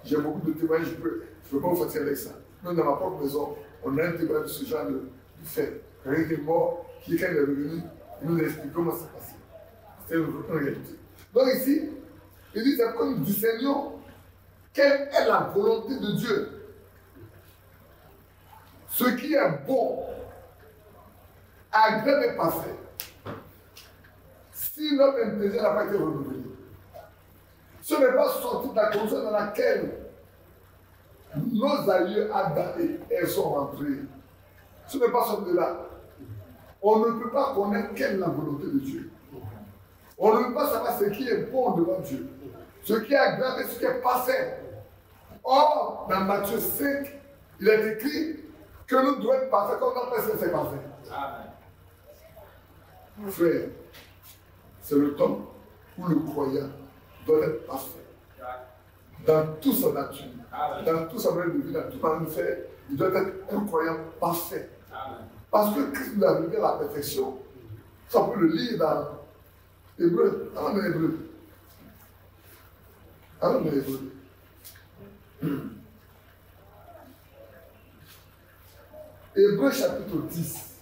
J'ai beaucoup de témoignages, je ne peux pas vous fatiguer avec ça. Nous, dans ma propre maison, on a un témoignage de ce genre de fait. Quelqu'un qui est mort, qui, quand il est revenu, il nous explique comment ça s'est passé. C'est une réalité. Donc ici, il dit, c'est comme nous discernions quelle est la volonté de Dieu. Ce qui est bon, agréable et parfait. Si notre intelligence n'a pas été renouvelée, ce n'est pas sorti de la condition dans laquelle nos aïeux Adam et Ève sont rentrés. Ce n'est pas sorti de là. On ne peut pas connaître quelle est la volonté de Dieu. On ne peut pas savoir ce qui est bon devant Dieu. Ce qui est agréable et ce qui est parfait. Or, dans Matthieu 5, il est écrit que nous devons être parfaits comme notre Père c'est parfait. Amen. Frère, c'est le temps où le croyant doit être parfait. Dans toute sa nature, dans toute sa manière de vivre, dans tout manière de faire, il doit être un croyant parfait. Parce que Christ nous a arrivé à la perfection. Ça peut le lire dans Hébreu, avant dans Hébreu. Avant dans Hébreu. Hébreu chapitre 10.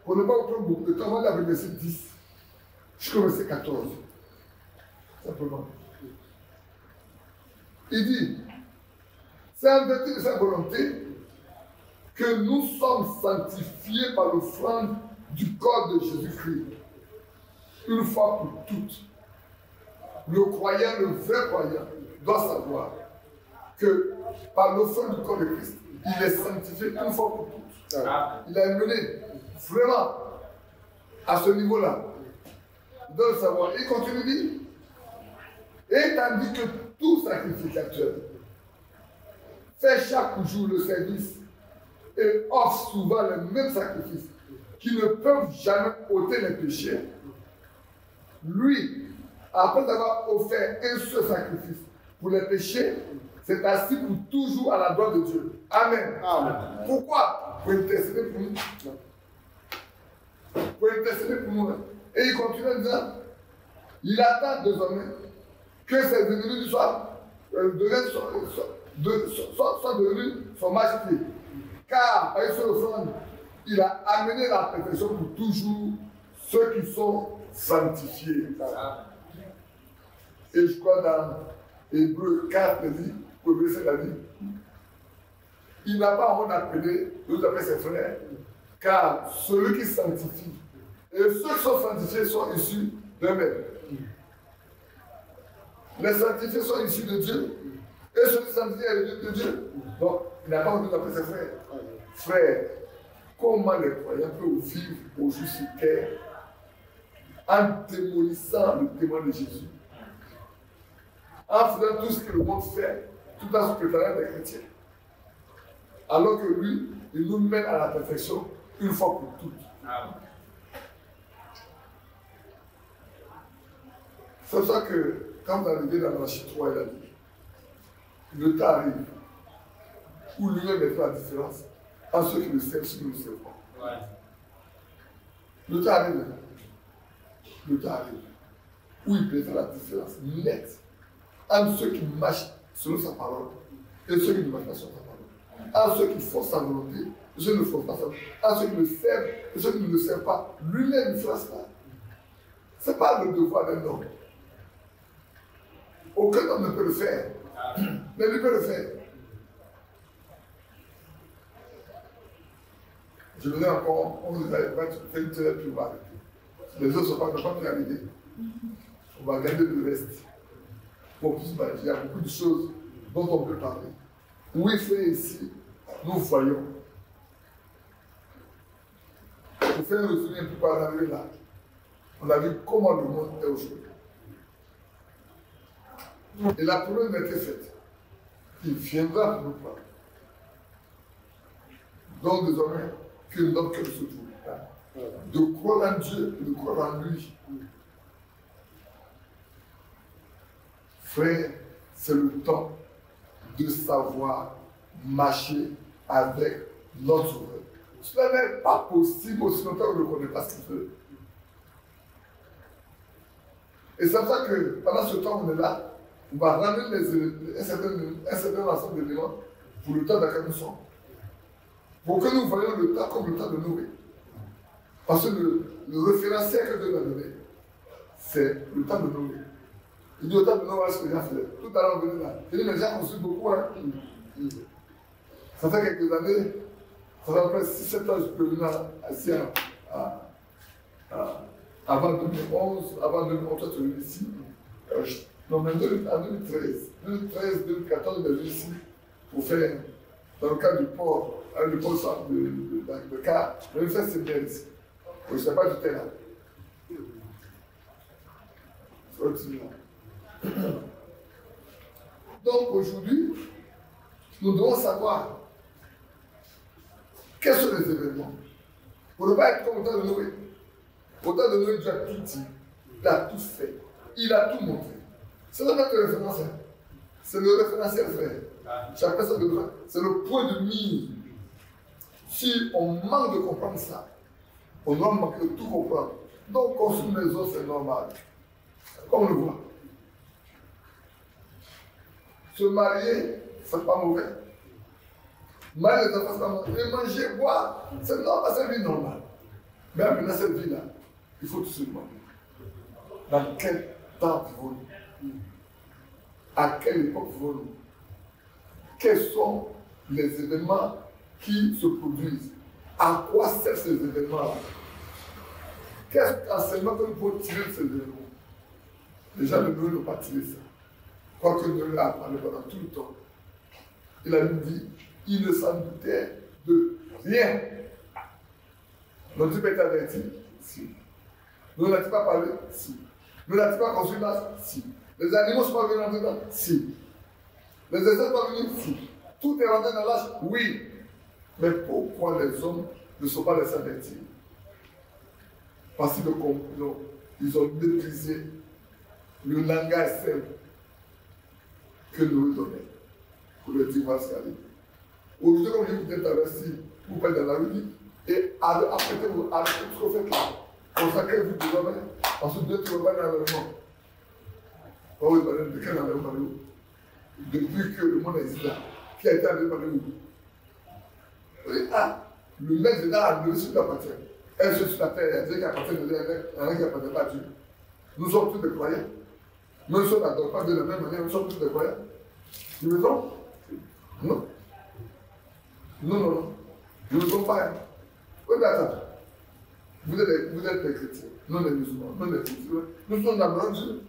On ne va pas prendre beaucoup de temps, on va aller verset 10 jusqu'au verset 14. Simplement. Il dit, c'est en vertu de sa volonté que nous sommes sanctifiés par l'offrande du corps de Jésus-Christ. Une fois pour toutes. Le croyant, le vrai croyant, doit savoir que par l'offrande du corps de Christ, il est sanctifié une fois pour toutes. Il est mené vraiment à ce niveau-là. Il doit le savoir. Il continue de dire, et tandis que tout sacrificateur fait chaque jour le service et offre souvent les mêmes sacrifices qui ne peuvent jamais ôter les péchés, lui, après avoir offert un seul sacrifice pour les péchés, c'est assis pour toujours à la droite de Dieu. Amen. Amen. Pourquoi? Pour intercéder pour nous. Pour intercéder pour nous. Et il continue en disant, il attend désormais que ses ennemis soient devenus son majesté. Car avec ce offrande, il a amené la perfection pour toujours ceux qui sont sanctifiés. Et je crois dans Hébreu 4, il dit, pour le verset, il a dit, il n'a pas honte d'appeler, nous appeler ses frères, car celui qui sanctifie, et ceux qui sont sanctifiés sont issus d'eux-mêmes. Les sanctifiés sont issus de Dieu, et celui qui sanctifie est le de Dieu. Donc, il n'a pas honte d'appeler ses frères. Frères, comment les croyants peuvent vivre aujourd'hui sur terre en démolissant le témoin de Jésus, en faisant tout ce que le monde fait, tout en se préparant des chrétiens, alors que lui, il nous mène à la perfection une fois pour toutes. C'est pour ça que quand vous arrivez dans Malachie 3, il a dit, le temps arrive où lui-même mettra la différence entre ceux qui le servent et ceux qui ne le servent pas. Ouais. Le temps arrive. Le temps arrive où il mettra la différence nette entre ceux qui marchent selon sa parole et ceux qui ne marchent pas selon sa parole. Entre ceux qui font sa volonté et ceux qui ne font pas sa volonté. Entre ceux qui le servent et ceux qui ne le servent pas. Lui-même fera cela. Ce n'est pas le devoir d'un homme. Aucun homme ne peut le faire. Mais lui peut le faire. Je venais encore, on nous a fait une thérapie pour arrêter. Les autres ne sont pas bien arrivés. On va garder le reste. Pour plus manger, il y a beaucoup de choses dont on peut parler. Oui, frère, ici, nous voyons. Pour faire un résumé, pourquoi on arrive là. On a vu comment le monde est aujourd'hui. Et la promesse a été faite. Il viendra pour nous parler. Donc désormais, que notre cœur se trouve. De croire en Dieu et de croire en lui. Frère, c'est le temps de savoir marcher avec notre Sauveur. Cela n'est pas possible aussi longtemps qu'on ne connaît pas ce qu'il veut. Et c'est pour ça que pendant ce temps où on est là, on va ramener un certain ensemble d'éléments pour le temps dans lequel nous sommes. Pour que nous voyions le temps comme le temps de Noé. Parce que le référentiel que Dieu nous a donné, c'est le temps de Noé. Il dit au temps de Noé, ce que j'ai fait. Tout à l'heure, on venait là. Il dit, mais j'ai construit beaucoup. Hein. Ça fait quelques années, ça fait à peu près 6-7 ans que je peux venir assis avant 2011, avant 2011, tu es venu ici. Non, mais en 2013, 2014, on est venu ici pour faire, dans le cadre du port, le port centre de car, on a fait cette séminaire ici. Je ne sais pas, j'étais là. Donc aujourd'hui, nous devons savoir quels sont les événements. Pour ne pas être comme au temps de Noé. Au temps de Noé, Dieu a tout dit, il a tout fait, il a tout montré. C'est notre référentiel. C'est le référentiel, frère. Chaque personne de frère. C'est le point de mise. Si on manque de comprendre ça, on doit manquer de tout comprendre. Donc, construire une maison, c'est normal. Comme on le voit. Se marier, c'est pas mauvais. Marier les enfants, c'est pas mauvais. Et manger, boire, c'est normal, c'est une vie normale. Mais dans cette vie-là, il faut tout se demander. Dans quel temps vivons-nous? À quelle époque vivons-nous? Quels sont les événements qui se produisent? À quoi servent ces événements-là? Quel enseignement que nous pouvons tirer de ces événements? Déjà, le Noé n'a pas tiré ça. Quoique Noé a parlé pendant tout le temps. Il a dit, il ne s'en doutait de rien. Notre Dieu peut averti? Si. Nous n'a-t-il pas parlé? Si. Nous n'a-t-il pas construit là? Si. Les animaux ne sont pas venus rentrer dedans? Si. Les essais ne sont pas venus? Si. Tout est rentré dans l'âge? Oui. Mais pourquoi les hommes ne sont pas laissés avertir? Parce qu'ils ont méprisé le langage simple que nous donnait pour le dire ce qu'il a dit. Aujourd'hui, comme je vous disais tout à l'heure, si vous parlez dans la rue, et apprêtez-vous à tout ce que vous faites là. Consacrez-vous désormais, ensuite Dieu ne va pas dans l'environnement. Oh oui, de quel environnement parlez-vous? Depuis que le monde existe là, qui a été enlevé par vous? Oui, le maître de l'art a levé sur l'appartient. Elle se sur la terre, il y a Dieu qui appartient de Dieu, il y en a qui appartient pas à Dieu. Nous sommes tous des croyants. Même si on n'adore pas de la même manière, nous sommes tous des croyants. Nous le sommes? Non. Non. Nous ne sommes pas. Oui, mais attends. Vous êtes des chrétiens, non des musulmans, non des musulmans. Nous sommes dans le même Dieu.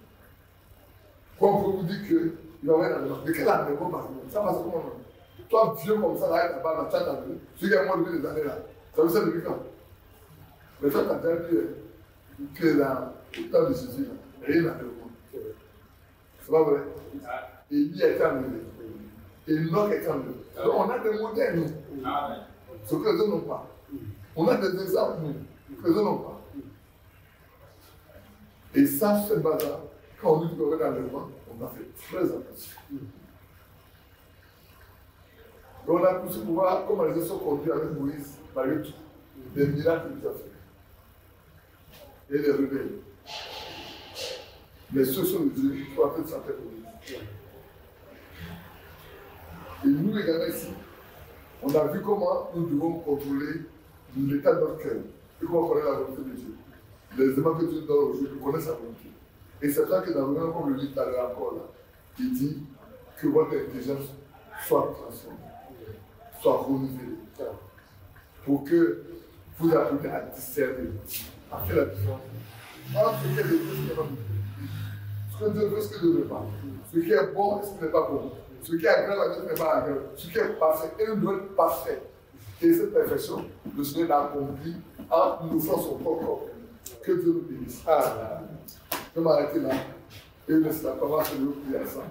Quand on peut vous dire qu'il va y avoir un environnement, de quel environnement? Ça passe comment? Toi, vieux comme ça, là-bas, tu as entendu. Celui qui est mort depuis des années là. Ça veut dire depuis quand? Mais toi, tu as déjà dit que dans le temps de Jésus, rien n'a fait le monde. C'est pas vrai? Et il a été enlevé. Et Enoch a été enlevé. Donc on a des modèles, nous. Ce que les autres n'ont pas. On a des exemples, nous, que les autres n'ont pas. Et ça, c'est le bazar Quand on nous dit qu'on est enlèvement, on a fait très attention. Et on a pu voir comment les gens sont conduits avec Moïse, malgré tout, des miracles qu'il a fait. Et les rebelles. Mais ceux sont de Dieu, il faut appeler ça Moïse. Et nous, également ici, on a vu comment nous devons contrôler l'état de notre cœur et comment connaître la volonté de Dieu. Les éléments que Dieu donne aujourd'hui, nous connaissons sa volonté. Et c'est ça que dans le même, comme le livre tout à l'heure encore, là, il dit que votre intelligence soit transformée, soit renouvelée, pour que vous appreniez à discerner, à faire la différence entre ce qui est de Dieu, ce que Dieu veut, ce que Dieu ne veut pas, ce qui est bon et ce qui n'est pas bon, ce qui est agréable et ce qui n'est pas agréable, ce qui est parfait et nous devons être parfait. Et cette perfection, le Seigneur l'a accomplie en nous offrant son propre corps. Que Dieu nous bénisse. Je vais m'arrêter là et laisser la parole à celui qui est ensemble.